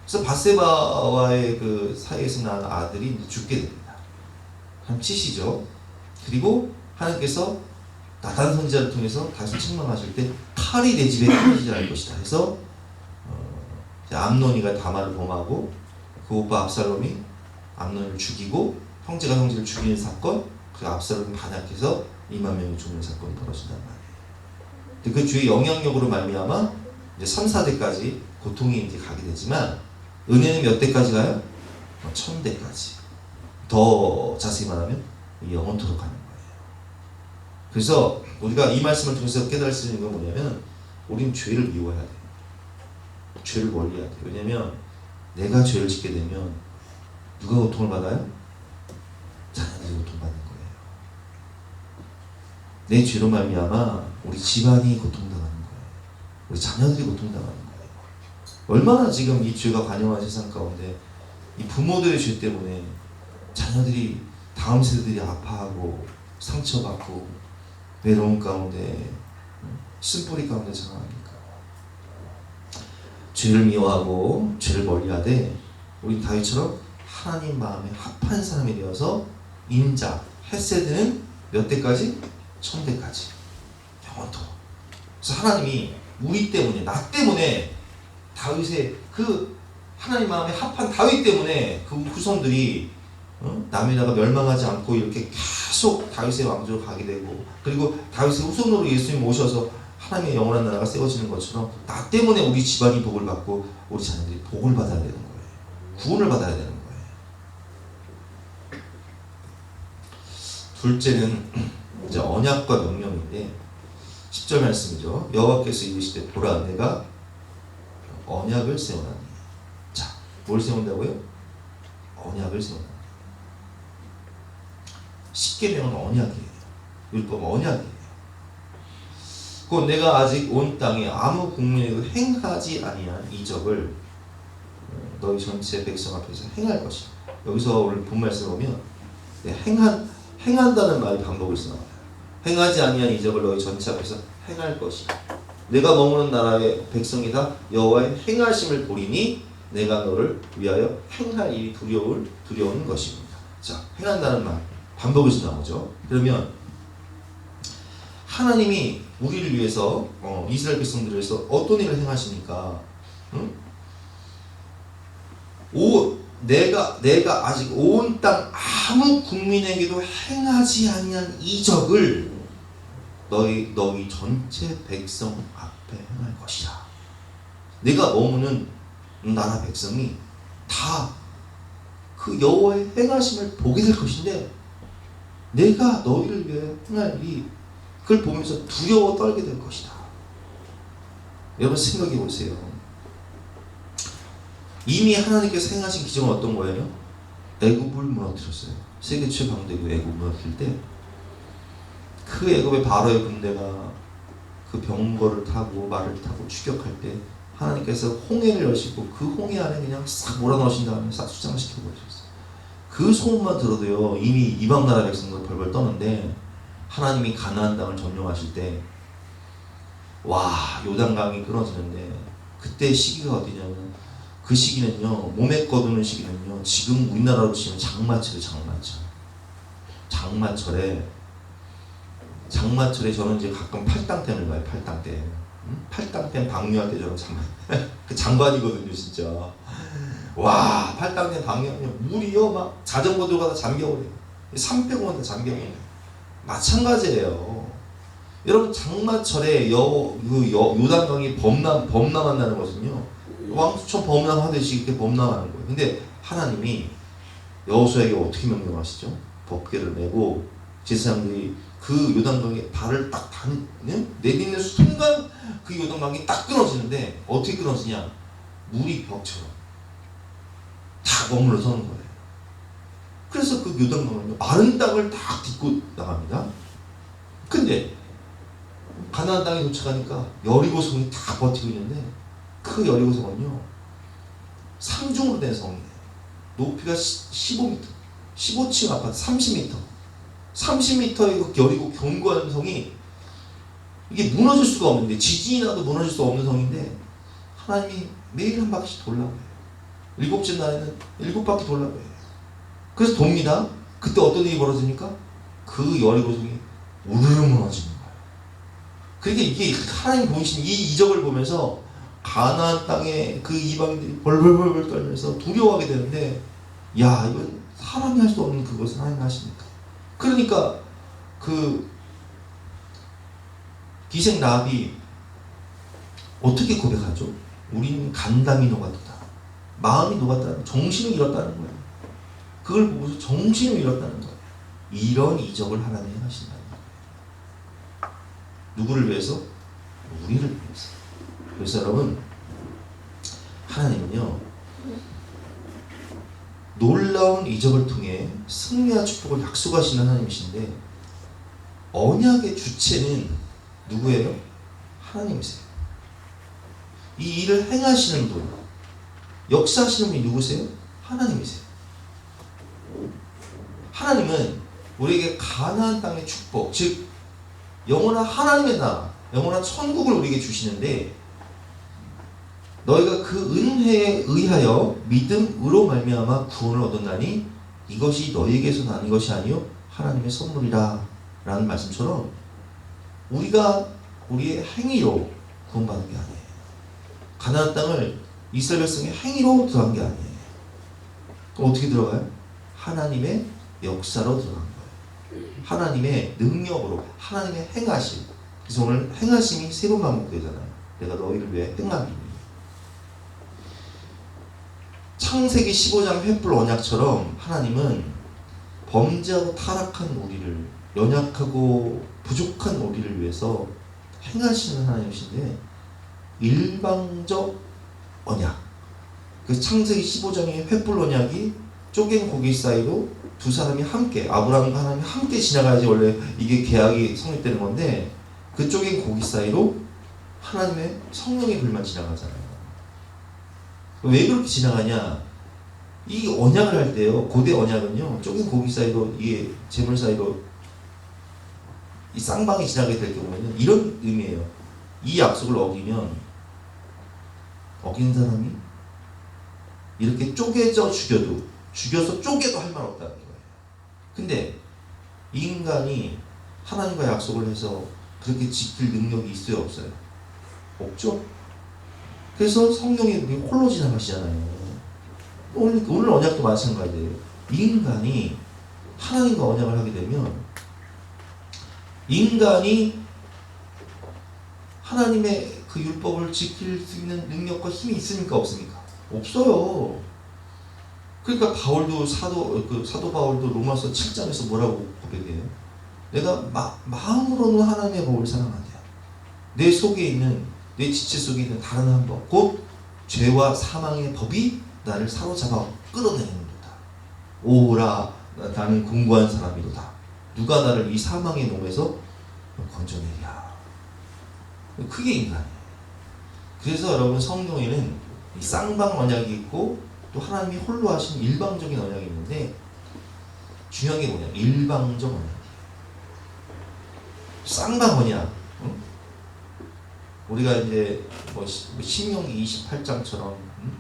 그래서 밧세바와의 그 사이에서 난 아들이 이제 죽게 됩니다. 하나님 치시죠. 그리고 하나님께서 나단 선지자를 통해서 다시 책망하실 때 칼이 내 집에 떨어지지 않을 것이다 해서 암논이가 다말을 범하고 그 오빠 압살롬이 암논을 죽이고 형제가 형제를 죽이는 사건, 그 압살롬이 반역해서 2만 명이 죽는 사건이 벌어진단 말이에요. 그 죄의 영향력으로 말미암아 이제 3, 4대까지 고통이 이제 가게 되지만 은혜는 몇 대까지 가요? 1000대까지. 더 자세히 말하면 영원토록 가는 거예요. 그래서 우리가 이 말씀을 통해서 깨달을 수 있는 건 뭐냐면, 우리는 죄를 미워해야 돼요. 죄를 멀리해야 돼요. 왜냐면 내가 죄를 짓게 되면 누가 고통을 받아요? 자녀들이 고통받는 거예요. 내 죄로 말미암아 우리 집안이 고통당하는 거예요. 우리 자녀들이 고통당하는 거예요. 얼마나 지금 이 죄가 관영한 세상 가운데 이 부모들의 죄 때문에 자녀들이, 다음 세대들이 아파하고 상처받고 외로움 가운데, 쓴뿌리 가운데 자라납니까? 죄를 미워하고 죄를 멀리하되 우리 다윗처럼 하나님 마음에 합한 사람이 되어서 인자, 헤세드는 몇 대까지? 1000대까지. 영원토록. 그래서 하나님이 우리 때문에, 나 때문에, 다윗의 그 하나님 마음에 합한 다윗 때문에 그 후손들이 남유다가 멸망하지 않고 이렇게 계속 다윗의 왕조로 가게 되고, 그리고 다윗의 후손으로 예수님 오셔서 하나님의 영원한 나라가 세워지는 것처럼 나 때문에 우리 집안이 복을 받고 우리 자녀들이 복을 받아야 되는 거예요. 구원을 받아야 되는 거예요. 둘째는 이제 언약과 명령인데 10절 말씀이죠. 여호와께서 이르시되 보라, 내가 언약을 세우나니. 자, 뭘 세운다고요? 언약을 세우나니. 십계명은 언약이에요. 율법은 언약이에요. 곧 내가 아직 온 땅에 아무 국민에도 행하지 아니한 이적을 너희 전체 백성 앞에서 행할 것이다. 여기서 오늘 본 말씀을 보면 행한다는 말이 반복해서 나와요. 행하지 아니한 이적을 너희 전체 앞에서 행할 것이다. 내가 머무는 나라의 백성이 다 여호와의 행하심을 보리니 내가 너를 위하여 행할 일이 두려운 것입니다. 자, 행한다는 말 반복해서 나오죠. 그러면 하나님이 우리를 위해서 이스라엘 백성들을 위해서 어떤 일을 행하십니까? 응? 내가 아직 온 땅 아무 국민에게도 행하지 아니한 이적을 너희 전체 백성 앞에 행할 것이다. 내가 머무는 나라 백성이 다 그 여호와의 행하심을 보게 될 것인데, 내가 너희를 위해 행할 일이 그걸 보면서 두려워 떨게 될 것이다. 여러분 생각해 보세요. 이미 하나님께서 행하신 기적은 어떤 거예요? 애굽을 무너뜨렸어요. 세계 최강대국 애굽을 무너뜨릴 때 그 애굽의 바로의 군대가 그 병거를 타고 말을 타고 추격할 때 하나님께서 홍해를 여시고 그 홍해 안에 그냥 싹 몰아넣으신 다음에 싹 수장시켜 버리셨어요. 그 소문만 들어도요 이미 이방 나라 백성들 벌벌 떠는데 하나님이 가나안 땅을 점령하실 때 와 요단강이 끊어지는데 그때 시기가 어디냐면 그 시기는요 몸에 거두는 시기는요 지금 우리나라로 치면 장마철에 저는 이제 가끔 팔당댐을 가요. 팔당댐. 팔당댐 방류할 때 저는 그 장관이거든요 진짜. 와 팔당댐 방류하면 물이요 막 자전거 들어가다 잠겨버려요. 300원 다 잠겨버려요. 마찬가지예요. 여러분 장마철에 요단강이 범람한다는 것은요 왕수천 범람하듯이 이렇게 범람하는 거예요. 근데 하나님이 여호수아에게 어떻게 명령하시죠? 법궤를 메고 제사장들이 그 요단강에 발을 딱 내딛는 순간 그 요단강이 딱 끊어지는데 어떻게 끊어지냐? 물이 벽처럼 다 머물러 서는 거예요. 그래서 그 요단강은 마른 땅을 딱 딛고 나갑니다. 근데 가나안 땅에 도착하니까 여리고성이 다 버티고 있는데 그 여리고성은요 상중으로 된 성이에요. 높이가 15m, 15층 아파트 30m의 그 여리고 견고한 성이 이게 무너질 수가 없는데 지진이 나도 무너질 수 없는 성인데 하나님이 매일 한 바퀴씩 돌라고 해요. 7째 날에는 7바퀴 돌라고 해요. 그래서 돕니다. 그때 어떤 일이 벌어집니까? 그 여리고성이 우르르 무너지는 거예요. 그러니까 이게 하나님 보이신 이 이적을 보면서 가나안 땅에 그 이방인들이 벌벌벌 떨면서 두려워하게 되는데 야 이건 사람이 할 수 없는 그것을 하나님 하시니까. 그러니까 그 기생 라합이 어떻게 고백하죠? 우리는 간담이 녹았다. 마음이 녹았다는 정신을 잃었다는 거예요. 그걸 보고서 정신을 잃었다는 거예요. 이런 이적을 하나님이 하신다는 거예요. 누구를 위해서? 우리를 위해서. 그래서 여러분 하나님은요 놀라운 이적을 통해 승리와 축복을 약속하시는 하나님이신데 언약의 주체는 누구예요? 하나님이세요. 이 일을 행하시는 분, 역사하시는 분이 누구세요? 하나님이세요. 하나님은 우리에게 가나안 땅의 축복, 즉 영원한 하나님의 나라, 영원한 천국을 우리에게 주시는데 너희가 그 은혜에 의하여 믿음으로 말미암아 구원을 얻었나니 이것이 너희에게서 나는 것이 아니요 하나님의 선물이라 라는 말씀처럼 우리가 우리의 행위로 구원받은 게 아니에요. 가나안 땅을 이스라엘 백성의 행위로 들어간 게 아니에요. 그럼 어떻게 들어가요? 하나님의 역사로 들어간 거예요. 하나님의 능력으로, 하나님의 행하심. 그래서 오늘 행하심이 세 번 반복되잖아요. 내가 너희를 위해 행하리니. 창세기 15장 횃불 언약처럼 하나님은 범죄하고 타락한 우리를, 연약하고 부족한 우리를 위해서 행하시는 하나님이신데 일방적 언약, 그 창세기 15장의 횃불 언약이 쪼갠 고기 사이로 두 사람이 함께, 아브라함과 하나님이 함께 지나가야지 원래 이게 계약이 성립되는 건데 그 쪼갠 고기 사이로 하나님의 성령의 불만 지나가잖아요. 왜 그렇게 지나가냐? 이 언약을 할 때요, 고대 언약은요, 쪼갠 고기 사이로, 이게 재물 사이로 이 쌍방이 지나게 될 경우에는 이런 의미예요. 이 약속을 어기면 어긴 사람이 이렇게 쪼개져 죽여서 쪼개도 할 말 없다는 거예요. 근데 인간이 하나님과 약속을 해서 그렇게 지킬 능력이 있어요, 없어요? 없죠? 그래서 성령이 우리 홀로 지나가시잖아요. 오늘 언약도 마찬가지예요. 인간이 하나님과 언약을 하게 되면 인간이 하나님의 그 율법을 지킬 수 있는 능력과 힘이 있습니까? 없습니까? 없어요. 그러니까 바울도 사도 바울도 로마서 7장에서 뭐라고 고백해요? 내가 마음으로는 하나님의 법을 사랑하냐. 내 속에 있는 내 지체 속에 있는 다른 한 법, 곧 죄와 사망의 법이 나를 사로잡아 끌어내는도다. 오라, 나는 공고한 사람이로다. 누가 나를 이 사망의 놈에서 건져내랴. 그게 인간이에요. 그래서 여러분 성경에는 이 쌍방 언약이 있고 또 하나님이 홀로 하신 일방적인 언약이 있는데 중요한 게 뭐냐? 일방적 언약이에요. 쌍방 언약. 응? 우리가 이제 뭐 신명기 28장처럼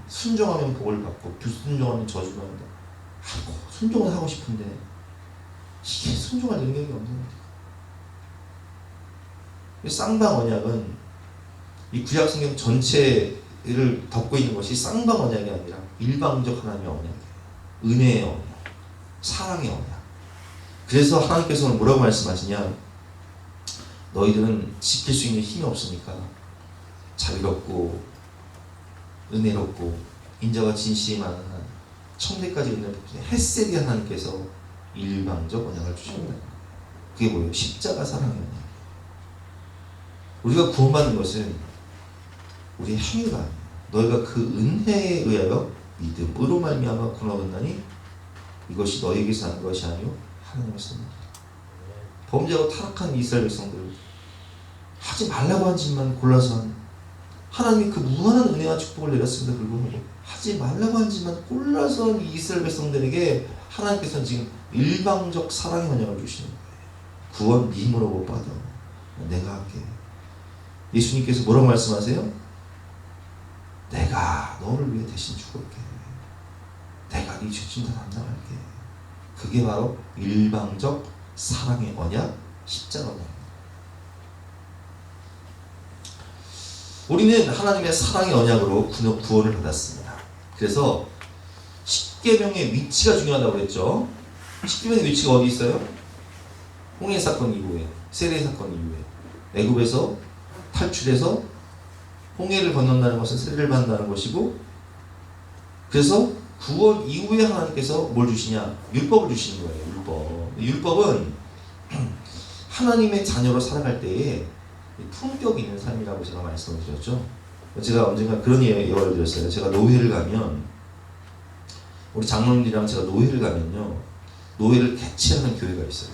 순종하면 복을 받고 불순종하면 저주를 한다. 아이고, 순종은 하고 싶은데 이게 순종할 능력이 없는 거예요. 쌍방 언약은 이 구약 성경 전체를 덮고 있는 것이 쌍방 언약이 아니라 일방적 하나님의 언약이에요. 은혜의 언약, 사랑의 언약. 그래서 하나님께서는 뭐라고 말씀하시냐? 너희들은 지킬 수 있는 힘이 없으니까 자비롭고 은혜롭고 인자와 진실이 많은 한 청대까지 있는 헷세리 하나님께서 일방적 언약을 주십니다. 그게 뭐예요? 십자가 사랑의 언약. 우리가 구원받는 것은 우리의 행위가 아니에요. 너희가 그 은혜에 의하여 믿음으로 말미암아 구원 얻었나니 이것이 너희에게서 난 것이 아니요 하나님께서 줍니다. 범죄하고 타락한 이스라엘 백성들 하지 말라고 한 짓만 골라서 한 하나님이 그 무한한 은혜와 축복을 내렸습니다. 불구하고 하지 말라고 한 짓만 골라서 한 이스라엘 백성들에게 하나님께서는 지금 일방적 사랑의 언약을 주시는 거예요. 구원 네 힘으로 못 받아. 내가 할게. 예수님께서 뭐라고 말씀하세요? 내가 너를 위해 대신 죽을게. 내가 네 죄짐 다 담당할게. 그게 바로 일방적 사랑의 언약, 십자가 언약입니다. 우리는 하나님의 사랑의 언약으로 구원을 받았습니다. 그래서 십계명의 위치가 중요하다고 그랬죠. 십계명의 위치가 어디 있어요? 홍해 사건 이후에, 세례 사건 이후에 애굽에서 탈출해서 홍해를 건넌다는 것은 세례를 받는다는 것이고, 그래서 구원 이후에 하나님께서 뭘 주시냐? 율법을 주시는 거예요. 율법은 하나님의 자녀로 살아갈 때에 품격이 있는 삶이라고 제가 말씀을 드렸죠. 제가 언젠가 그런 예화를 드렸어요. 제가 노회를 가면, 우리 장로님들이랑 제가 노회를 가면요, 노회를 개최하는 교회가 있어요.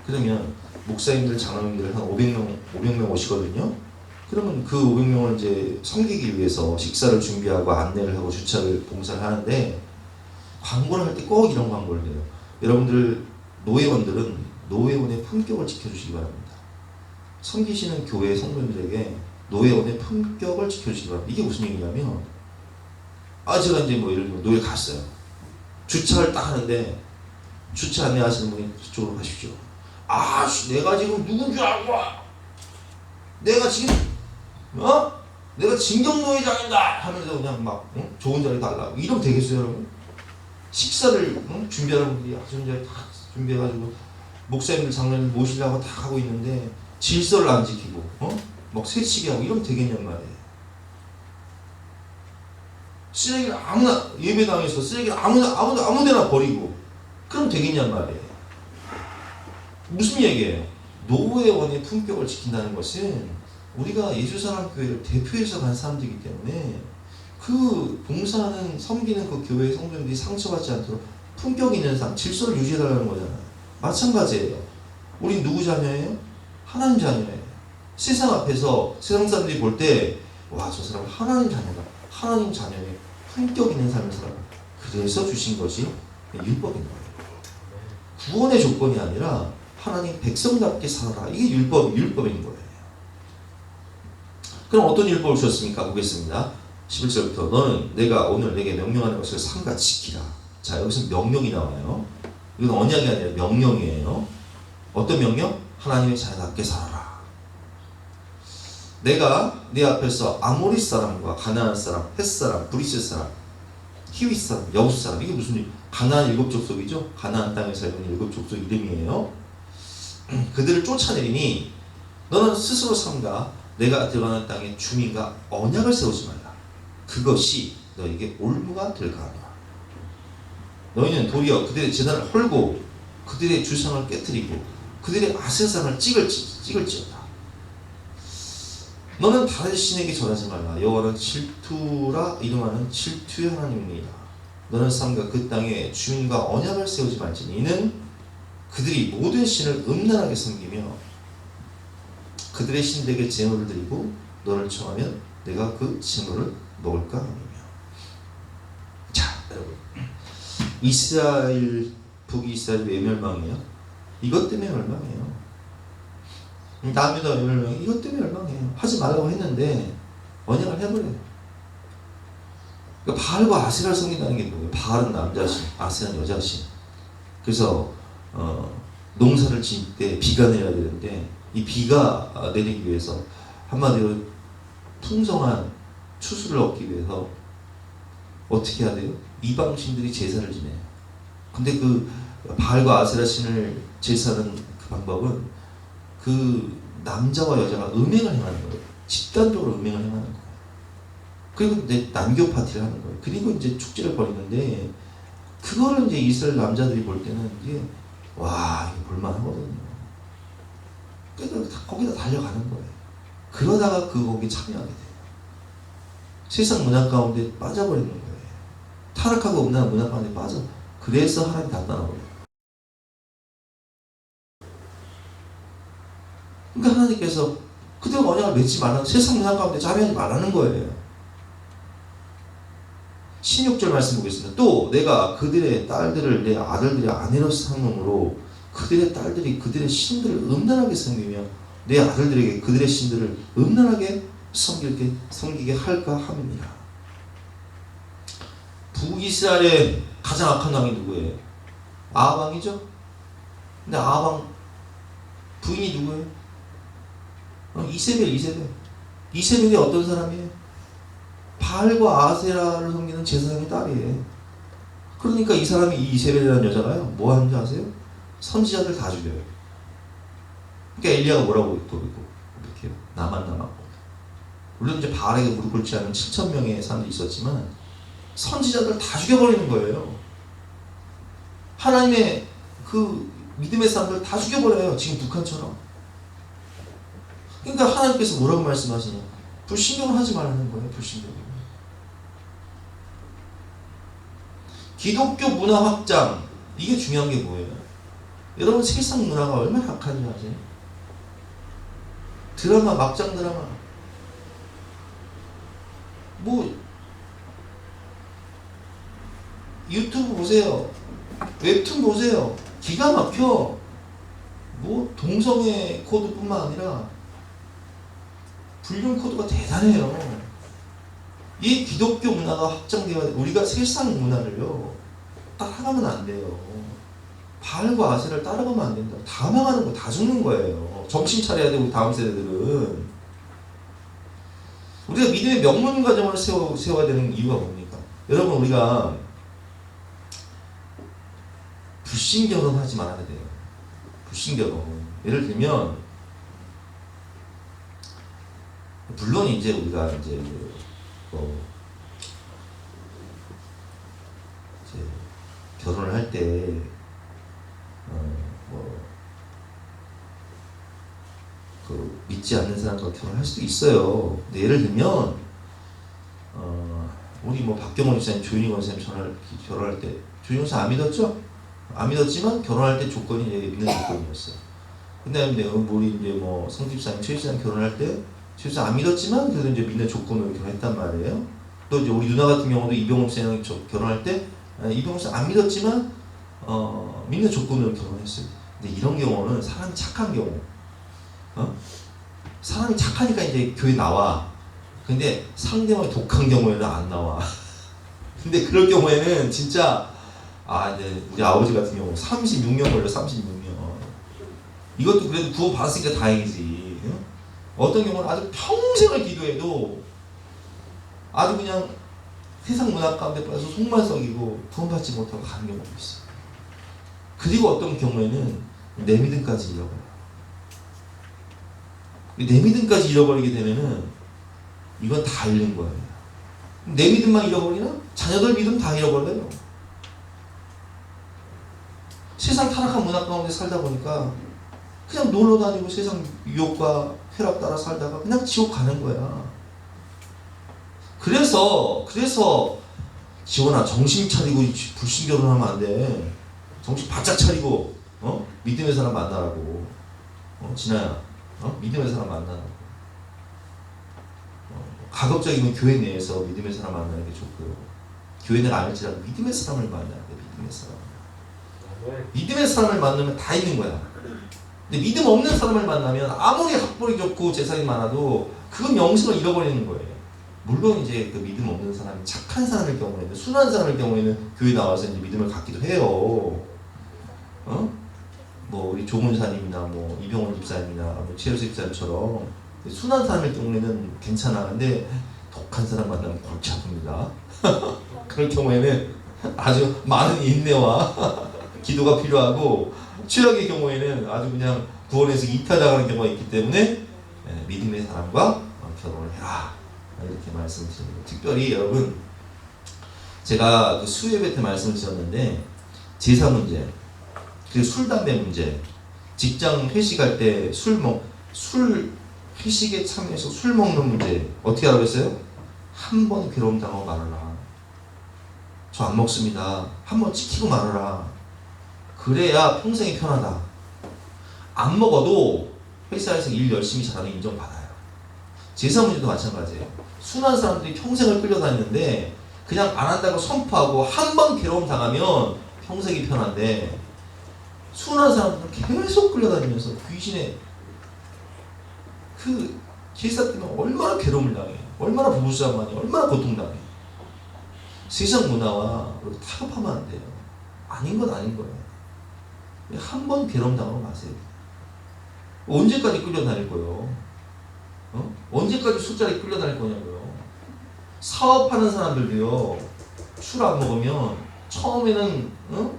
그러면 목사님들, 장로님들 한 500명 오시거든요. 그러면 그 500명을 이제 섬기기 위해서 식사를 준비하고 안내를 하고 주차를 봉사를 하는데, 광고를 할 때 꼭 이런 광고를 해요. 여러분들 노회원들은 노회원의 품격을 지켜주시기 바랍니다. 섬기시는 교회 성도님들에게 노회원의 품격을 지켜주시기 바랍니다. 이게 무슨 얘기냐면, 제가 이제 뭐 예를 들면 노회 갔어요. 주차를 딱 하는데 주차 안내하시는 분이 그쪽으로 가십시오. 내가 지금 누군 줄 알고 와? 내가 지금 내가 진경노회장이다 하면서 그냥 막 좋은 자리 달라고 이러면 되겠어요, 여러분? 식사를 준비하는 분들이 좋은 자리 다 준비해가지고 목사님들, 장로님들 모시려고 다 하고 있는데 질서를 안 지키고 막 새치기 하고 이러면 되겠냔 말이에요. 쓰레기를 아무나, 예배당에서 쓰레기를 아무 데나 버리고 그럼 되겠냔 말이에요. 무슨 얘기예요? 노회원의 품격을 지킨다는 것은 우리가 예수사랑교회를 대표해서 간 사람들이기 때문에 그 봉사하는, 섬기는 그 교회의 성도님들이 상처받지 않도록 품격 있는 삶, 질서를 유지해달라는 거잖아요. 마찬가지예요. 우린 누구 자녀예요? 하나님 자녀예요. 세상 앞에서 세상 사람들이 볼 때 와, 저 사람 하나님 자녀다. 하나님 자녀의 품격 있는 삶을 살아가. 그래서 주신 것이 율법인 거예요. 구원의 조건이 아니라 하나님 백성답게 살아라. 이게 율법인 거예요. 그럼 어떤 율법을 주셨습니까? 보겠습니다. 11절부터 너는 내가 오늘 내게 명령하는 것을 삼가 지키라. 자, 여기서 명령이 나와요. 이건 언약이 아니라 명령이에요. 어떤 명령? 하나님의 자녀답게 살아라. 내가 네 앞에서 아모리 사람과 가나안 사람, 헷 사람, 브리스 사람, 히윗 사람, 여부스 사람, 이게 무슨 가나안 일곱 족속이죠? 가나안 땅에 살고 있는 일곱 족속 이름이에요. 그들을 쫓아내리니 너는 스스로 삼가 내가 들어가는 땅에 주민과 언약을 세우지 말라. 그것이 너에게 올무가 될까 하노라. 너희는 도리어 그들의 제단을 헐고 그들의 주상을 깨뜨리고 그들의 아세상을 찍을지어다. 너는 다른 신에게 절하지 말라. 여호와는 질투라 이름하는 질투의 하나님입니다. 너는 삶과 그 땅에 주인과 언약을 세우지 말지니 이는 그들이 모든 신을 음란하게 섬기며 그들의 신들에게 제물을 드리고 너를 청하면 내가 그 제물을 먹을까 하느냐. 자, 여러분, 이스라엘 북이스라엘 왜 멸망해요? 이것 때문에 멸망해요. 남유다 왜 멸망해? 이것 때문에 멸망해요. 하지 말라고 했는데 언약을 해버려요. 그러니까 바알과 아세라를 섬긴다는 게 뭐예요? 바알은 남자신, 아세라는 여자신. 그래서 농사를 지을 때 비가 내려야 되는데 이 비가 내리기 위해서 한마디로 풍성한 추수를 얻기 위해서 어떻게 해야 돼요? 이방 신들이 제사를 지내요. 근데 그 바알과 아세라 신을 제사하는 그 방법은 그 남자와 여자가 음행을 행하는 거예요. 집단적으로 음행을 행하는 거예요. 그리고 이제 남교 파티를 하는 거예요. 그리고 이제 축제를 벌이는데 그거를 이제 이스라엘 남자들이 볼 때는 이게 와, 이게 볼만하거든요. 그러니까 거기다 달려가는 거예요. 그러다가 거기 참여하게 돼요. 세상 문화 가운데 빠져버리는 거예요. 타락하고 음란한 문화 가운데 빠져. 그래서 하나님 다 떠나버려요. 그러니까 하나님께서 그대로 언약을 맺지 말라는, 세상 문화 가운데 참여하지 말라는 거예요. 16절 말씀 보겠습니다. 또 내가 그들의 딸들을 내 아들들의 아내로 삼음으로 그들의 딸들이 그들의 신들을 음란하게 섬기며 내 아들들에게 그들의 신들을 음란하게 섬기게 할까 함이니라. 북이스라엘의 가장 악한 왕이 누구예요? 아합왕이죠. 근데 아합왕 부인이 누구예요? 이세벨. 이세벨이 어떤 사람이에요? 바알과 아세라를 섬기는 제사장의 딸이에요. 그러니까 이 사람이, 이 이세벨이라는 여자가요, 뭐 하는지 아세요? 선지자들 다 죽여요. 그러니까 엘리야가 뭐라고 이렇게 해요? 나만 남았고. 물론 이제 바알에게 무릎 꿇지 않은 7,000명의 사람들이 있었지만 선지자들 다 죽여버리는 거예요. 하나님의 그 믿음의 사람들 다 죽여버려요. 지금 북한처럼. 그러니까 하나님께서 뭐라고 말씀하시냐? 불신경을 하지 말라는 거예요. 불신경. 기독교 문화 확장, 이게 중요한 게 뭐예요? 여러분, 세상 문화가 얼마나 악한지 아세요? 드라마, 막장 드라마, 뭐 유튜브 보세요, 웹툰 보세요, 기가 막혀. 뭐 동성애 코드뿐만 아니라 불륜 코드가 대단해요. 이 기독교 문화가 확장되어 우리가 세상 문화를요 따라가면 안 돼요. 바알과 아세라를 따라가면 안 된다. 다 망하는 거, 다 죽는 거예요. 정신 차려야 되고 다음 세대들은. 우리가 믿음의 명문 과정을 세워야 되는 이유가 뭡니까? 여러분, 우리가 불신결혼 하지 말아야 돼요. 불신결혼. 예를 들면 물론 이제 우리가 이제 결혼을 할 때 믿지 않는 사람과 결혼할 수도 있어요. 근데 예를 들면 우리 뭐 박경원 목사님, 조윤희 권사님 결혼할 때 조윤희 권사 안 믿었죠? 안 믿었지만 결혼할 때 조건이 이제 믿는 조건이었어요. 근데 우리 이제 뭐 성집사님, 최집사님 결혼할 때 최집사 안 믿었지만 그래도 이제 믿는 조건으로 결혼했단 말이에요. 또 이제 우리 누나 같은 경우도 이병옥 목사님 결혼할 때 이병옥 목사 안 믿었지만 믿는 조건으로 결혼했어요. 근데 이런 경우는 사람이 착한 경우, 사람이 착하니까 이제 교회 나와. 근데 상대방이 독한 경우에는 안 나와. 근데 그럴 경우에는 진짜 이제 우리 아버지 같은 경우 36년 걸려. 36년. 이것도 그래도 구원 받았으니까 다행이지. 어떤 경우는 아주 평생을 기도해도 아주 그냥 세상 문화 가운데 빠져서 속만 썩이고 구원받지 못하고 가는 경우도 있어요. 그리고 어떤 경우에는 내 믿음까지 잃어버려요. 내 믿음까지 잃어버리게 되면은 이건 다 잃는 거예요. 내 믿음만 잃어버리나? 자녀들 믿음 다 잃어버려요. 세상 타락한 문화 가운데 살다 보니까 그냥 놀러 다니고 세상 유혹과 쾌락 따라 살다가 그냥 지옥 가는 거야. 그래서 지원아, 정신 차리고 불신 결혼하면 안 돼. 정신 바짝 차리고 믿음의 사람 만나라고. 진아야, 믿음의 사람 만나라고. 가급적이면 교회 내에서 믿음의 사람 만나는 게 좋고요. 교회 내가 알지라도 믿음의 사람을 만나야 돼. 믿음의 사람. 믿음의 사람을 만나면 다 있는 거야. 근데 믿음 없는 사람을 만나면 아무리 학벌이 좋고 재산이 많아도 그건 영생을 잃어버리는 거예요. 물론 이제 그 믿음 없는 사람이 착한 사람일 경우에는, 순한 사람일 경우에는 교회 나와서 이제 믿음을 갖기도 해요. 뭐 우리 조문사님이나 뭐 이병헌 집사님이나 뭐 최효수 집사님처럼 순한 사람일 경우에는 괜찮아. 근데 독한 사람 만나면 골치 아픕니다. 그럴 경우에는 아주 많은 인내와 기도가 필요하고, 최악의 경우에는 아주 그냥 구원에서 이탈당하는 경우가 있기 때문에 믿음의 사람과 결혼을 해라, 이렇게 말씀드립니다. 특별히 여러분, 제가 그 수요예배 때 말씀을 드렸는데 제사 문제, 그리고 술 담배 문제, 직장 회식할 때 술 회식에 참여해서 술 먹는 문제 어떻게 하라고 했어요? 한 번 괴로움 당하고 말아라. 저 안 먹습니다. 한 번 지키고 말아라. 그래야 평생이 편하다. 안 먹어도 회사에서 일 열심히 잘하는 인정받아요. 제사 문제도 마찬가지예요. 순한 사람들이 평생을 끌려다니는데 그냥 안 한다고 선포하고 한 번 괴로움 당하면 평생이 편한데, 순한 사람들은 계속 끌려다니면서 귀신의 그 제사 때문에 얼마나 괴로움을 당해, 얼마나 부부싸움하니, 얼마나 고통당해. 세상 문화와 타협하면 안 돼요. 아닌 건 아닌 거예요. 한 번 괴로움 당하고 마세요. 언제까지 끌려다닐 거예요? 언제까지 술자리 끌려다닐 거냐고요. 사업하는 사람들도요, 술 안 먹으면 처음에는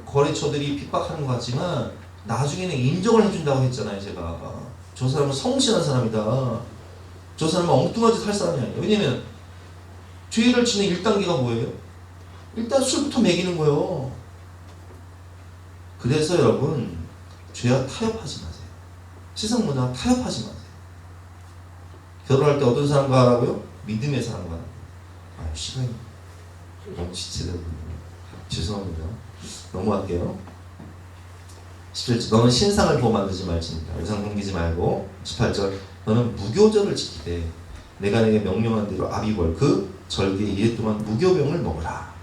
거래처들이 핍박하는 것 같지만 나중에는 인정을 해준다고 했잖아요. 제가 저 사람은 성실한 사람이다, 저 사람은 엉뚱한 짓 할 사람이 아니에요. 왜냐면 죄를 짓는 1단계가 뭐예요? 일단 술부터 먹이는 거예요. 그래서 여러분, 죄와 타협하지 마세요. 세상 문화 타협하지 마세요. 결혼할 때 어떤 사람과 하라고요? 믿음의 사람과 하라고요. 시간이 너무 지체되고 죄송합니다. 넘어갈게요. 17절, 너는 신상을 보고 만들지 말지니라. 우상 섬기지 말고. 18절, 너는 무교절을 지키되 내가 내게 명령한 대로 아비벌 그 절기에 2해 동안 무교병을 먹으라.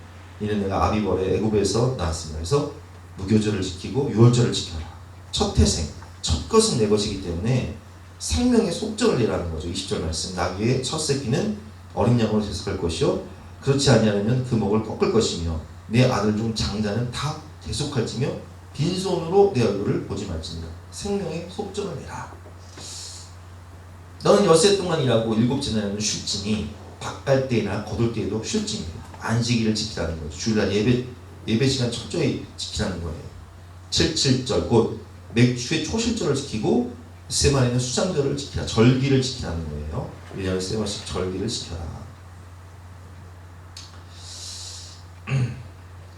이는 내가 아비벌에 애굽에서 나왔습니다. 그래서 무교절을 지키고 유월절을 지켜라. 첫 태생, 첫 것은 내 것이기 때문에 생명의 속절을 내라는 거죠. 20절 말씀, 나귀의 첫 새끼는 어린 양으로 대속할 것이요 그렇지 아니하면 그 목을 꺾을 것이며 내 아들 중 장자는 다 대속할지며 빈손으로 내 얼굴을 보지 말지니라. 생명의 속절을 내라. 너는 엿새 동안 일하고 일곱 지나면 쉴지니 밭갈 때나 거둘 때에도 쉴지니 안식일을 지키라는 거죠. 주일날 예배 시간 철저히 지키라는 거예요. 77절, 곧 맥주의 초실절을 지키고 세 마리는 수장절을 지키라. 절기를 지키라는 거예요. 1년에 세 번씩 절기를 지켜라.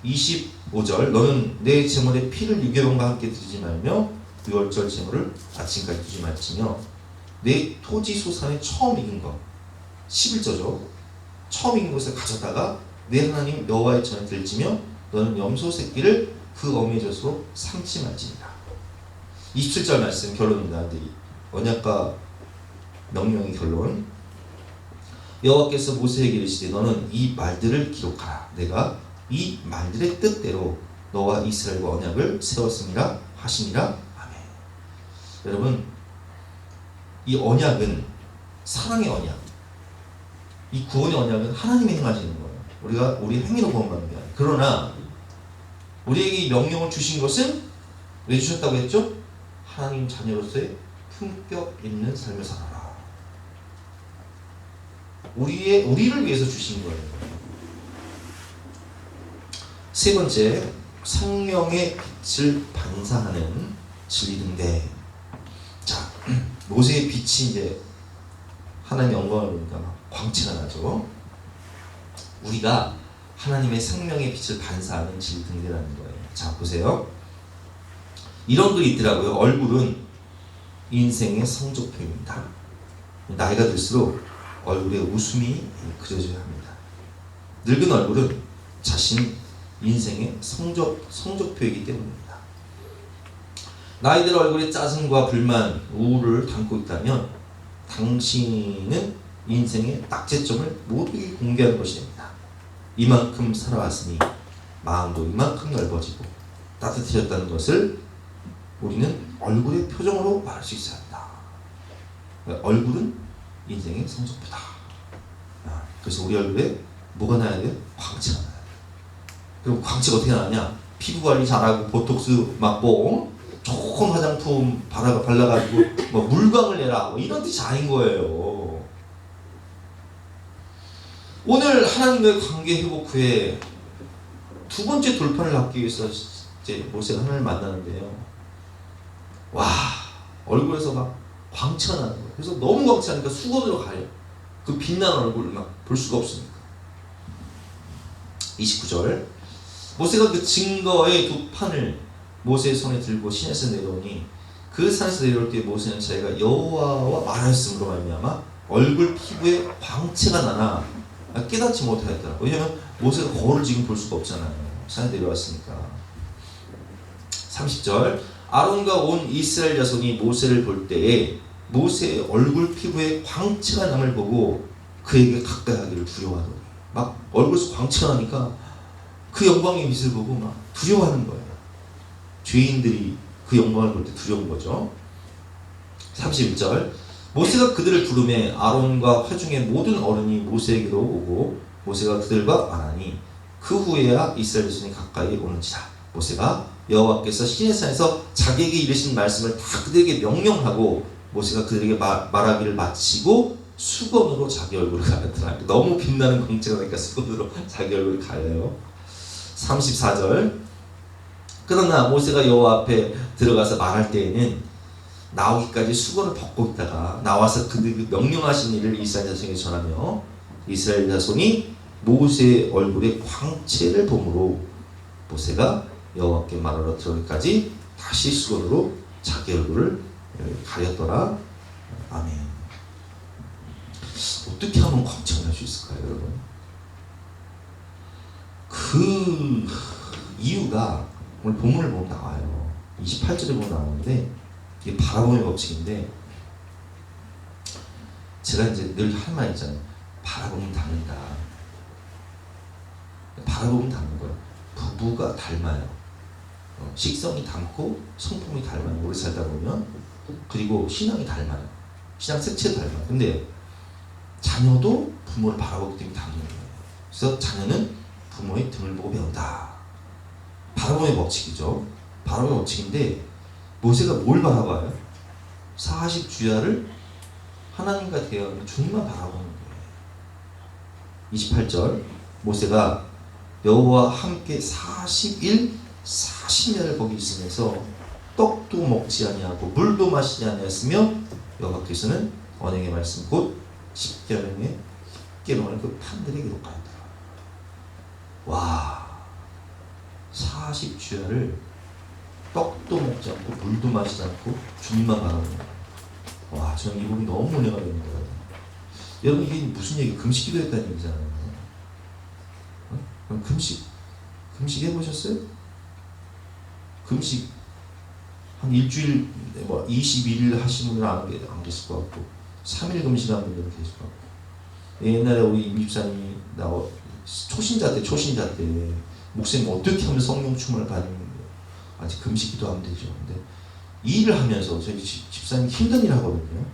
25절, 너는 내 제물에 피를 유괴병과 함께 드리지 말며 유월절 제물을 아침까지 두지 말지며 내 토지 소산에 처음 익은 것, 11절죠. 처음 익은 것을 가져다가 내 하나님 여호와의 전에 들지며 너는 염소 새끼를 그 어미의 젖으로 삼지 말지니라. 27절 말씀 결론입니다. 언약과 명령의 결론. 여호와께서 모세에게 이르시되 너는 이 말들을 기록하라. 내가 이 말들의 뜻대로 너와 이스라엘과 언약을 세웠음이라 하시니라. 아멘. 여러분, 이 언약은 사랑의 언약, 이 구원의 언약은 하나님이 행하시는 거예요. 우리 행위로 구원받는 게 아니에요. 그러나 우리에게 이 명령을 주신 것은 왜 주셨다고 했죠? 하나님 자녀로서의 품격 있는 삶을 살아라. 우리를 위해서 주신 거예요. 세 번째, 생명의 빛을 반사하는 진리등대. 자, 모세의 빛이 이제 하나님의 영광을 보니까 광채가 나죠. 우리가 하나님의 생명의 빛을 반사하는 진리등대라는 거예요. 자, 보세요. 이런 글이 있더라고요. 얼굴은 인생의 성적표입니다. 나이가 들수록 얼굴에 웃음이 그려져야 합니다. 늙은 얼굴은 자신 인생의 성적표이기 때문입니다. 나이 들 얼굴에 짜증과 불만, 우울을 담고 있다면 당신은 인생의 낙제점을 모두에게 공개하는 것이 됩니다. 이만큼 살아왔으니 마음도 이만큼 넓어지고 따뜻해졌다는 것을 우리는 얼굴의 표정으로 말할 수 있어야 합니다. 얼굴은 인생의 성적표다. 그래서 우리 얼굴에 뭐가 나야 돼요? 광채가 나야 돼요. 그럼 광채가 어떻게 나냐? 피부 관리 잘하고 보톡스 맞고 좋은 화장품 발라가지고 뭐 물광을 내라 뭐 이런 뜻이 아닌 거예요. 오늘 하나님과의 관계 회복 후에 두 번째 돌파를 갖기 위해서 이제 모세가 하나님을 만나는데요. 와, 얼굴에서 막 광채가 나는 거예요. 그래서 너무 광채하니까 수건으로 가려. 그 빛나는 얼굴을 막 볼 수가 없으니까. 29절. 모세가 그 증거의 두 판을 모세의 손에 들고 시내에서 내려오니 그 산에서 내려올 때 모세는 자기가 여호와와 말하였으므로 말미암아 얼굴 피부에 광채가 나나 깨닫지 못하였더라고요. 왜냐하면 모세가 거울을 지금 볼 수가 없잖아요. 산에 내려왔으니까. 30절. 아론과 온 이스라엘 자손이 모세를 볼 때에 모세의 얼굴 피부에 광채가 남을 보고 그에게 가까이 하기를 두려워하더니 막 얼굴에서 광채가 나니까 그 영광의 빛을 보고 막 두려워하는 거예요. 죄인들이 그 영광을 볼 때 두려운 거죠. 31절. 모세가 그들을 부르매 아론과 회중의 모든 어른이 모세에게로 오고 모세가 그들과 말하니 그 후에야 이스라엘 자손이 가까이 오는지라. 모세가 여호와께서 시내산에서 자기에게 이르신 말씀을 다 그들에게 명령하고 모세가 그들에게 말하기를 마치고 수건으로 자기 얼굴을 가렸더라. 너무 빛나는 광채가 나니까 수건으로 자기 얼굴을 가려요. 34절. 그러나 모세가 여호와 앞에 들어가서 말할 때에는 나오기까지 수건을 벗고 있다가 나와서 그들에게 명령하신 일을 이스라엘 자손에게 전하며 이스라엘 자손이 모세의 얼굴에 광채를 보므로 모세가 여호와께 말하러 들어오기까지 다시 수건으로 자기 얼굴을 가렸더라. 아멘. 어떻게 하면 광채가 날 수 있을까요, 여러분? 그 이유가 오늘 본문을 보면 나와요. 28절에 보면 나오는데 이게 바라봄의 법칙인데 제가 이제 늘 할 말 있잖아요. 바라보면 닮는다. 바라보면 닮는 거예요. 부부가 닮아요. 식성이 닮고 성품이 닮아요. 오래 살다 보면. 그리고 신앙이 닮아요. 신앙 색채도 닮아요. 근데 자녀도 부모를 바라보기 때문에 닮는 거예요. 그래서 자녀는 부모의 등을 보고 배운다. 바라봄의 법칙이죠. 바라봄의 법칙인데 모세가 뭘 바라봐요? 40주야를 하나님과 대화하는 주님만 바라보는 거예요. 28절. 모세가 여호와와 함께 40일 40년을 거기 있으면서 떡도 먹지 아니하고 물도 마시지 아니하였으며 여호와께서는 언약의 말씀 곧 십계명의 그 판들에 기록하였더라. 와, 40주야를 떡도 먹지 않고 물도 마시지 않고 주님만 바라보는 거예요. 와, 저는 이 부분이 너무 은혜가 되는 거예요. 여러분, 이게 무슨 얘기? 금식 기도했다는 얘기잖아요. 그럼 금식 해보셨어요? 금식 한 일주일, 뭐 21일 하시는 분은 안 계실 것 같고 3일 금식하는 분들은 계실 것 같고. 옛날에 우리 임 집사님이 초신자 때 목사님 어떻게 하면 성령 충만을 받는 거예요? 아직 금식 기도하면 되죠. 근데 이 일을 하면서 저희 집사님 힘든 일 하거든요.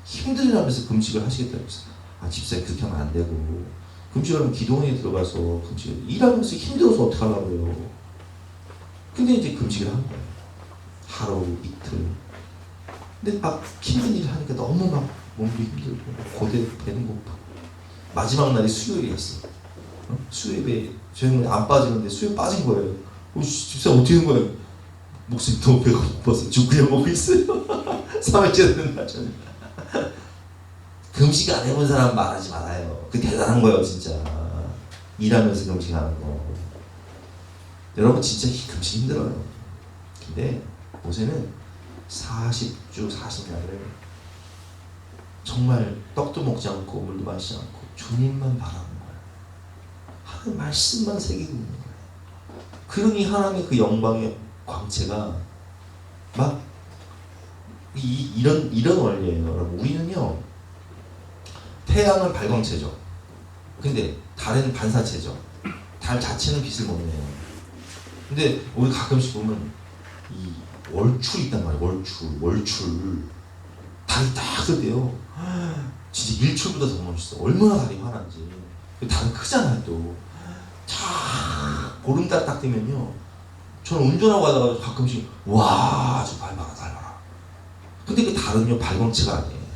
힘든 일 하면서 금식을 하시겠다고 해서 집사님 그렇게 하면 안 되고 금식을 하면 기도원에 들어가서 금식을 일하면서 힘들어서 어떻게 하려고요. 근데 이제 금식을 한 거예요. 하루 이틀. 근데 막 힘든 일을 하니까 너무 막 몸도 힘들고 고대 배는 고파. 마지막 날이 수요일이었어. 수요일에 저희는 안 빠지는데 수요일 빠진 거예요. 집사님 어떻게 된 거예요? 목사님 너무 배가 고파서 지금 그냥 먹고 있어요. 3일째 되는 날 저녁. 금식 안 해본 사람 말하지 말아요. 그 대단한 거예요 진짜. 일하면서 금식하는 거. 여러분 진짜 금식 힘들어요. 근데 모세는 40주 40날을 정말 떡도 먹지 않고 물도 마시지 않고 주님만 바라보는 거예요. 하나님 말씀만 새기고 있는 거예요. 그러니 하나님의 그 영광의 광채가 막 이런 원리예요. 여러분, 우리는요 태양은 발광체죠. 근데 달은 반사체죠. 달 자체는 빛을 못 내요. 근데 우리 가끔씩 보면 이 월출이 있단 말이에요. 월출 달이 딱 뜨대요. 진짜 일출보다 더 멋있어. 얼마나 달이 환한지. 달은 크잖아요. 또 쫙 보름달 딱 뜨면요, 저는 운전하고 가다가 가끔씩 와, 저 달 봐라, 달 봐라. 근데 그 달은요 발광체가 아니에요.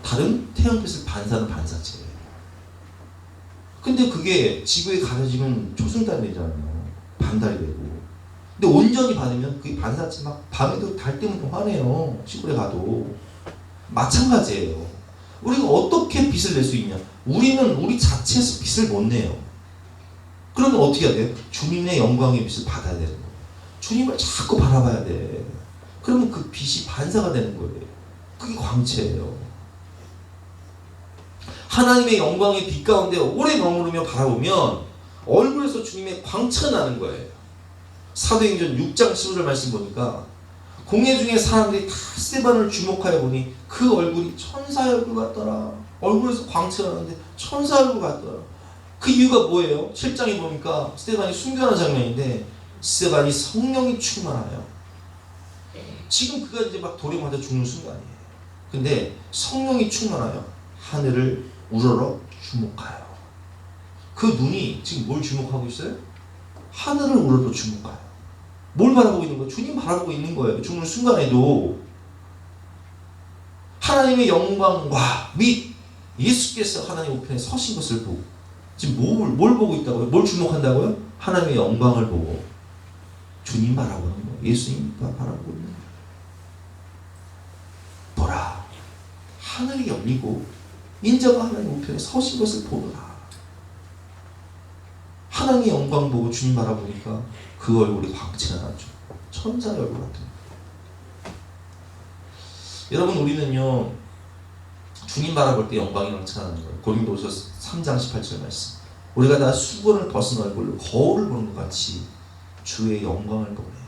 달은 태양빛을 반사하는 반사체예요. 근데 그게 지구에 가려지면 초승달이 되잖아요. 반달이 되고. 근데 온전히 받으면 그게 반사체 막 밤에도 달 때문에 화내요. 시골에 가도. 마찬가지예요. 우리가 어떻게 빛을 낼 수 있냐? 우리는 우리 자체에서 빛을 못 내요. 그러면 어떻게 해야 돼요? 주님의 영광의 빛을 받아야 되는 거예요. 주님을 자꾸 바라봐야 돼. 그러면 그 빛이 반사가 되는 거예요. 그게 광채예요. 하나님의 영광의 빛 가운데 오래 머무르며 바라보면 얼굴에서 주님의 광채가 나는 거예요. 사도행전 6장 15절 말씀 보니까 공회 중에 사람들이 다 스데반을 주목하여 보니 그 얼굴이 천사의 얼굴 같더라. 얼굴에서 광채가 나는데 천사의 얼굴 같더라. 그 이유가 뭐예요? 7장에 보니까 스데반이 순교하는 장면인데 스데반이 성령이 충만하여, 지금 그가 이제 막 돌에 맞아 죽는 순간이에요. 근데 성령이 충만하여 하늘을 우러러 주목하여. 그 눈이 지금 뭘 주목하고 있어요? 하늘을 우러러 주목하여. 뭘 바라보고 있는 거예요? 주님 바라보고 있는 거예요. 죽는 순간에도 하나님의 영광과 및 예수께서 하나님 우편에 서신 것을 보고, 지금 뭘 보고 있다고요? 뭘 주목한다고요? 하나님의 영광을 보고 주님 바라보는 거예요. 예수님 바라보고 있는 거예요. 보라, 하늘이 열리고 인자가 하나님 우편에 서신 것을 보노라. 하나님의 영광 보고 주님 바라보니까 그 얼굴이 광채가 나죠. 천사의 얼굴 같은. 여러분, 우리는요 주님 바라볼 때 영광이 넘쳐나는 거예요. 고린도서 3장 18절 말씀. 우리가 다 수건을 벗은 얼굴로 거울을 보는 것 같이 주의 영광을 보네요.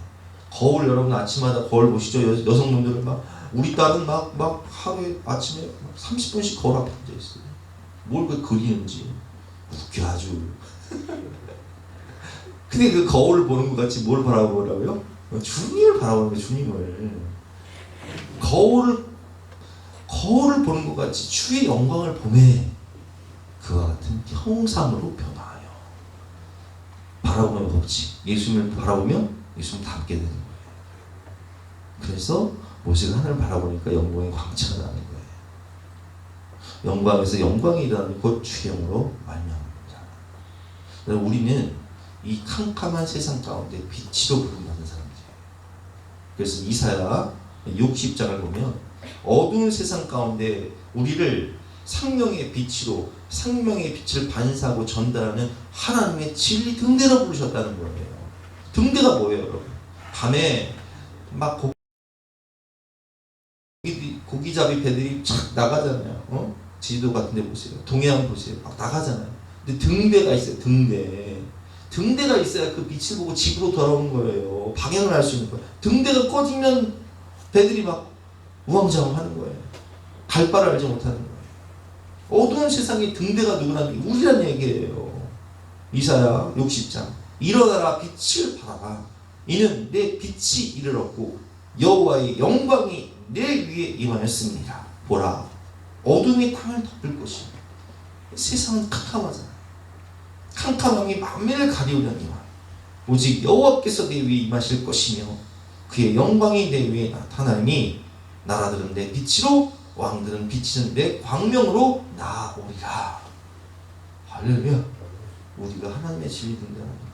거울, 여러분 아침마다 거울 보시죠? 여성분들은 막, 우리 딸은 막 하루에 아침에 30분씩 거울 앞에 앉아 있어요. 뭘 그 그리는지 웃겨 아주. 근데 그 거울을 보는 것 같이 뭘 바라보라고요? 주님을 바라보는 거예요. 주님을. 거울을 보는 것 같이 주의 영광을 보매 그와 같은 형상으로 변화하여. 바라보는 법칙. 예수님을 바라보면 예수님 닮게 되는 거예요. 그래서 모세가 하늘을 바라보니까 영광의 광채가 나는 거예요. 영광에서 영광이 일어나는 곧 주의 영으로 말미암습니다. 우리는 이 캄캄한 세상 가운데 빛으로 부름받는 사람들이에요. 그래서 이사야 60장을 보면 어두운 세상 가운데 우리를 생명의 빛으로, 생명의 빛을 반사하고 전달하는 하나님의 진리 등대로 부르셨다는 거예요. 등대가 뭐예요, 여러분? 밤에 막 고기잡이 배들이 착 나가잖아요. 지도 같은 데 보세요. 동해안 보세요. 막 나가잖아요. 근데 등대가 있어요. 등대가 있어야 그 빛을 보고 집으로 돌아오는 거예요. 방향을 알 수 있는 거예요. 등대가 꺼지면 배들이 막 우왕좌왕하는 거예요. 갈 바를 알지 못하는 거예요. 어두운 세상에 등대가 누구라는 게 우리란 얘기예요. 이사야 60장. 일어나라, 빛을 발하라. 이는 내 빛이 이르렀고 여호와의 영광이 내 위에 임하였습니다. 보라, 어둠이 땅을 덮을 것이요. 세상은 캄캄하잖아요. 캄캄함이 만민을 가리우려니와 오직 여호와께서 내 위에 임하실 것이며 그의 영광이 내 위에 나타나니 나라들은 내 빛으로, 왕들은 비치는 내 광명으로 나오리라. 할렐루야. 우리가 하나님의 진리 등대합니다.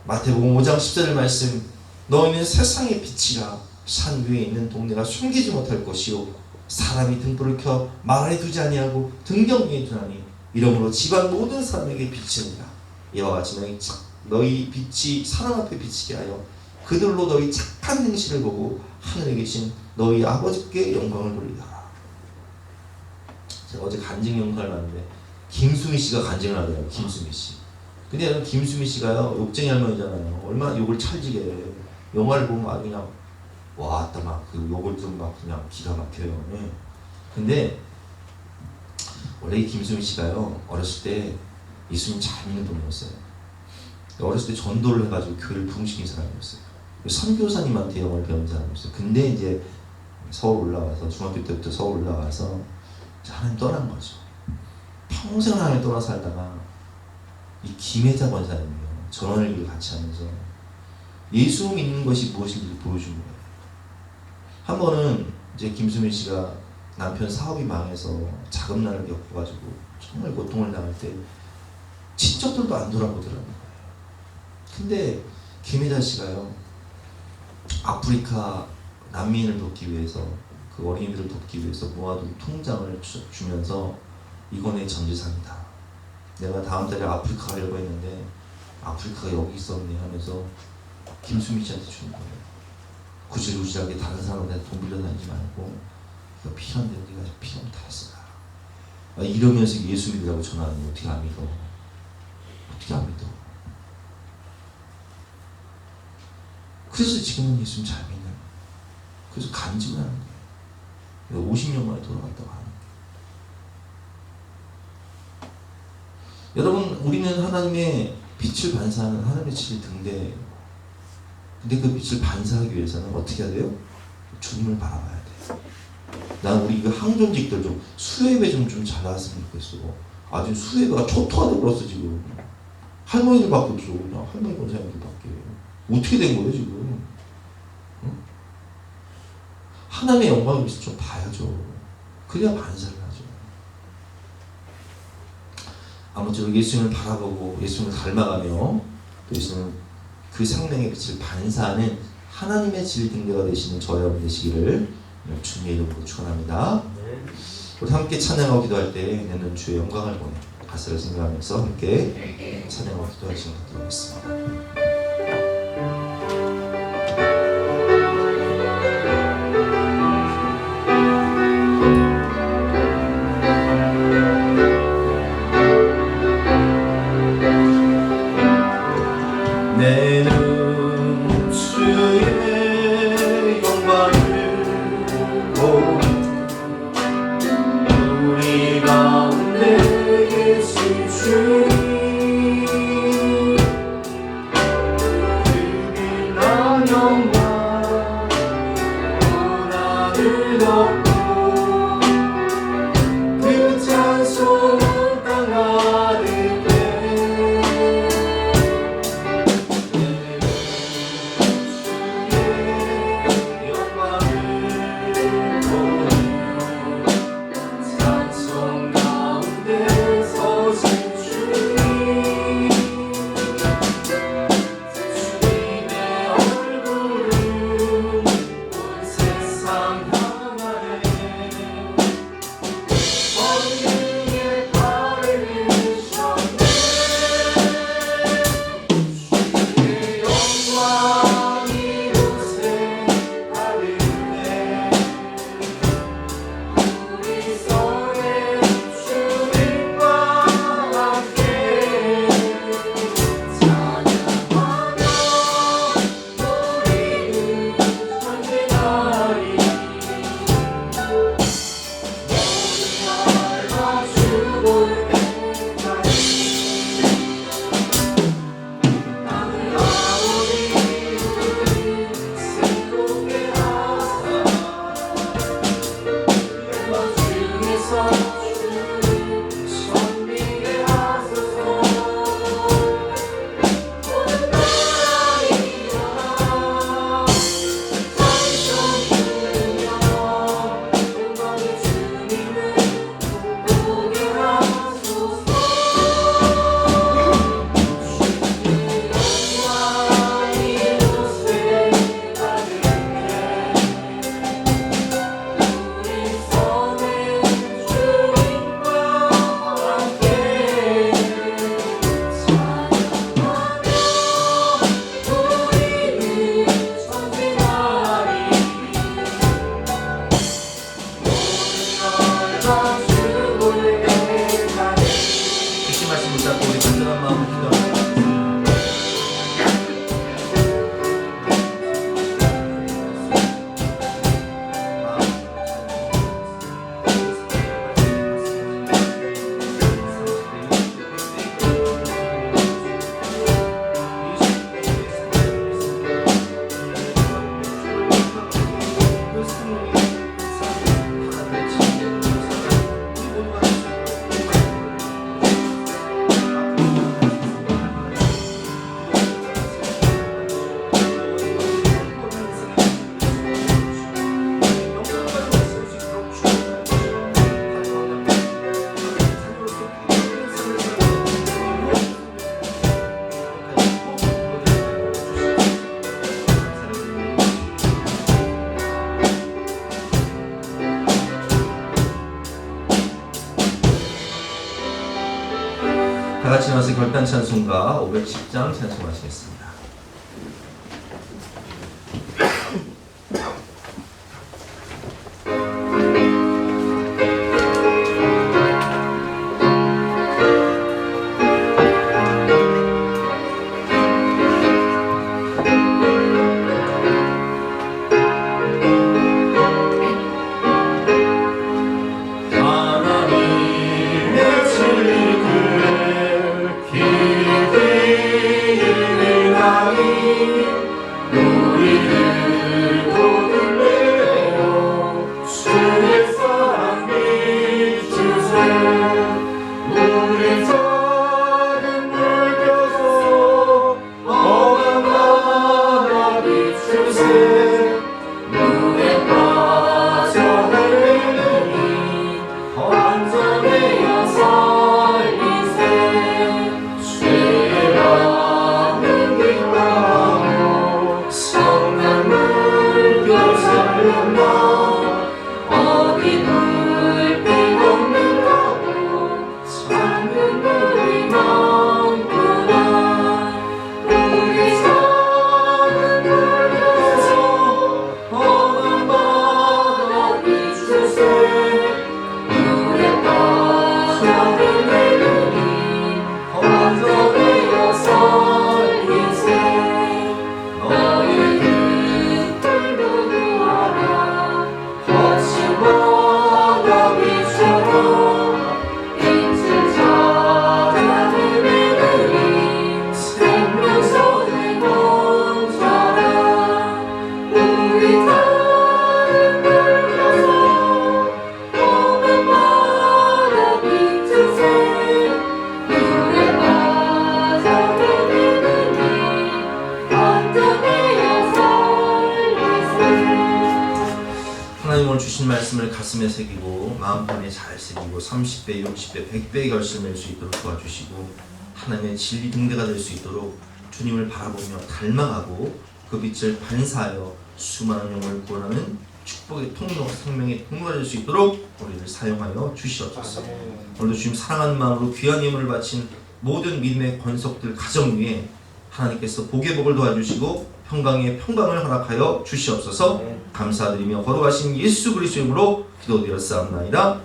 마태복음 5장 10절 말씀. 너희는 세상의 빛이라. 산 위에 있는 동네가 숨기지 못할 것이요 사람이 등불을 켜 말 안에 두지 아니하고 등경 위에 두나니 이러므로 집안 모든 사람에게 비치느니라. 이와 같이 너희 빛이 사람 앞에 비치게 하여 그들로 너희 착한 행실을 보고 하늘에 계신 너희 아버지께 영광을 돌리라. 제가 어제 간증 영상을 봤는데 김수미 씨가 간증을 하더라고요. 김수미 씨. 근데 여러분 김수미 씨가요 욕쟁이 할머니잖아요. 얼마나 욕을 찰지게 해. 영화를 보면 아주 그냥 와따 막 그 욕을 좀 막 그냥 기가 막혀요. 예. 근데 원래 이 김수미 씨가요 어렸을 때 예수님 잘 믿는 분이었어요. 어렸을 때 전도를 해가지고 교회를 부흥시킨 사람이었어요. 선교사님한테 영어를 배운 사람이었어요. 근데 이제 서울 올라와서 중학교 때부터 서울 올라와서 하나님 떠난 거죠. 평생 하나님 떠나 살다가 이 김혜자 권사님이요 전원을 길 같이 하면서 예수 믿는 것이 무엇인지 보여준 거예요. 한 번은 이제 김수민 씨가 남편 사업이 망해서 자금난을 겪어가지고 정말 고통을 당할 때 친척들도 안 돌아보더라는 거예요. 근데 김혜자 씨가요 아프리카 난민을 돕기 위해서 그 어린이들을 돕기 위해서 모아둔 통장을 주면서 이건 내 전재산이다. 내가 다음 달에 아프리카 가려고 했는데 아프리카가 여기 있었네 하면서 김수미 씨한테 주는 거예요. 구질구질하게 다른 사람한테 돈 빌려 다니지 말고 이거 필요한데 네가 필요하면 다 써라. 이러면서 예수 믿으라고 전화하는 어떻게 안 믿어? 어떻게 안 믿어? 그래서 지금은 예수님 잘 믿는 거예요. 그래서 간증을 하는 거예요. 50년 만에 돌아갔다고 하는 거예요. 여러분 우리는 하나님의 빛을 반사하는 하나님의 질 등대예요. 근데 그 빛을 반사하기 위해서는 어떻게 해야 돼요? 주님을 바라봐야 돼요. 난 우리 그 항존직들 좀 수예배 좀 잘 나왔으면 좋겠어. 아주 수예배가 초토화 돼버렸어 지금. 할머니들밖에 없어. 그냥 할머니 권사님들밖에. 어떻게 된 거예요 지금? 응? 하나님의 영광을 위해서 좀 봐야죠. 그래야 반사를 하죠. 아무쪼록 예수님을 바라보고 예수님을 닮아가며 또 예수님 그 생명의 빛을 반사하는 하나님의 질 등대가 되시는 저와 여러분 되시기를 주님의 이름으로 축원합니다. 우리 함께 찬양하고 기도할 때 내는 주의 영광을 보내 가사를 생각하면서 함께 찬양하고 기도할 시간 갖도록 하겠습니다. 내는 주의 영광을 보니 우리 가운데 계신 주님 그빌한 영광 고난을 덮고 그 찬송을 땅 아래 결단 찬송가 510장 찬송하시겠습니다. 하나님 오늘 주신 말씀을 가슴에 새기고 마음판에 잘 새기고 30배, 60배, 100배의 결실을 낼 수 있도록 도와주시고 하나님의 진리 등대가 될 수 있도록 주님을 바라보며 닮아가고 그 빛을 반사하여 수많은 영혼을 구원하는 축복의 통로, 생명의 통로가 될 수 있도록 우리를 사용하여 주시옵소서. 오늘도 주님 사랑하는 마음으로 귀한 예물을 바친 모든 믿음의 권속들 가정 위에 하나님께서 복의 복을 도와주시고 평강의 평강을 허락하여 주시옵소서. 감사드리며 거룩하신 예수 그리스도의 이름으로 기도드렸사옵나이다.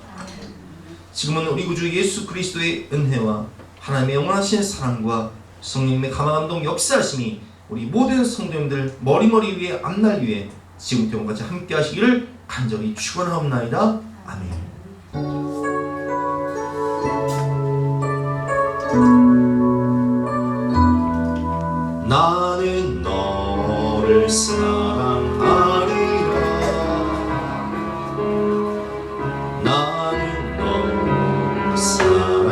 지금은 우리 구주 예수 그리스도의 은혜와 하나님의 영원하신 사랑과 성령님의 감화감동 역사하심이 우리 모든 성도님들 머리머리 위에 앞날 위에 지금부터 영원까지 함께 하시기를 간절히 축원하옵나이다. 아멘. 나는 너를 사랑하리라. 나는 너를 사랑하리라.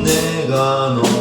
내가 너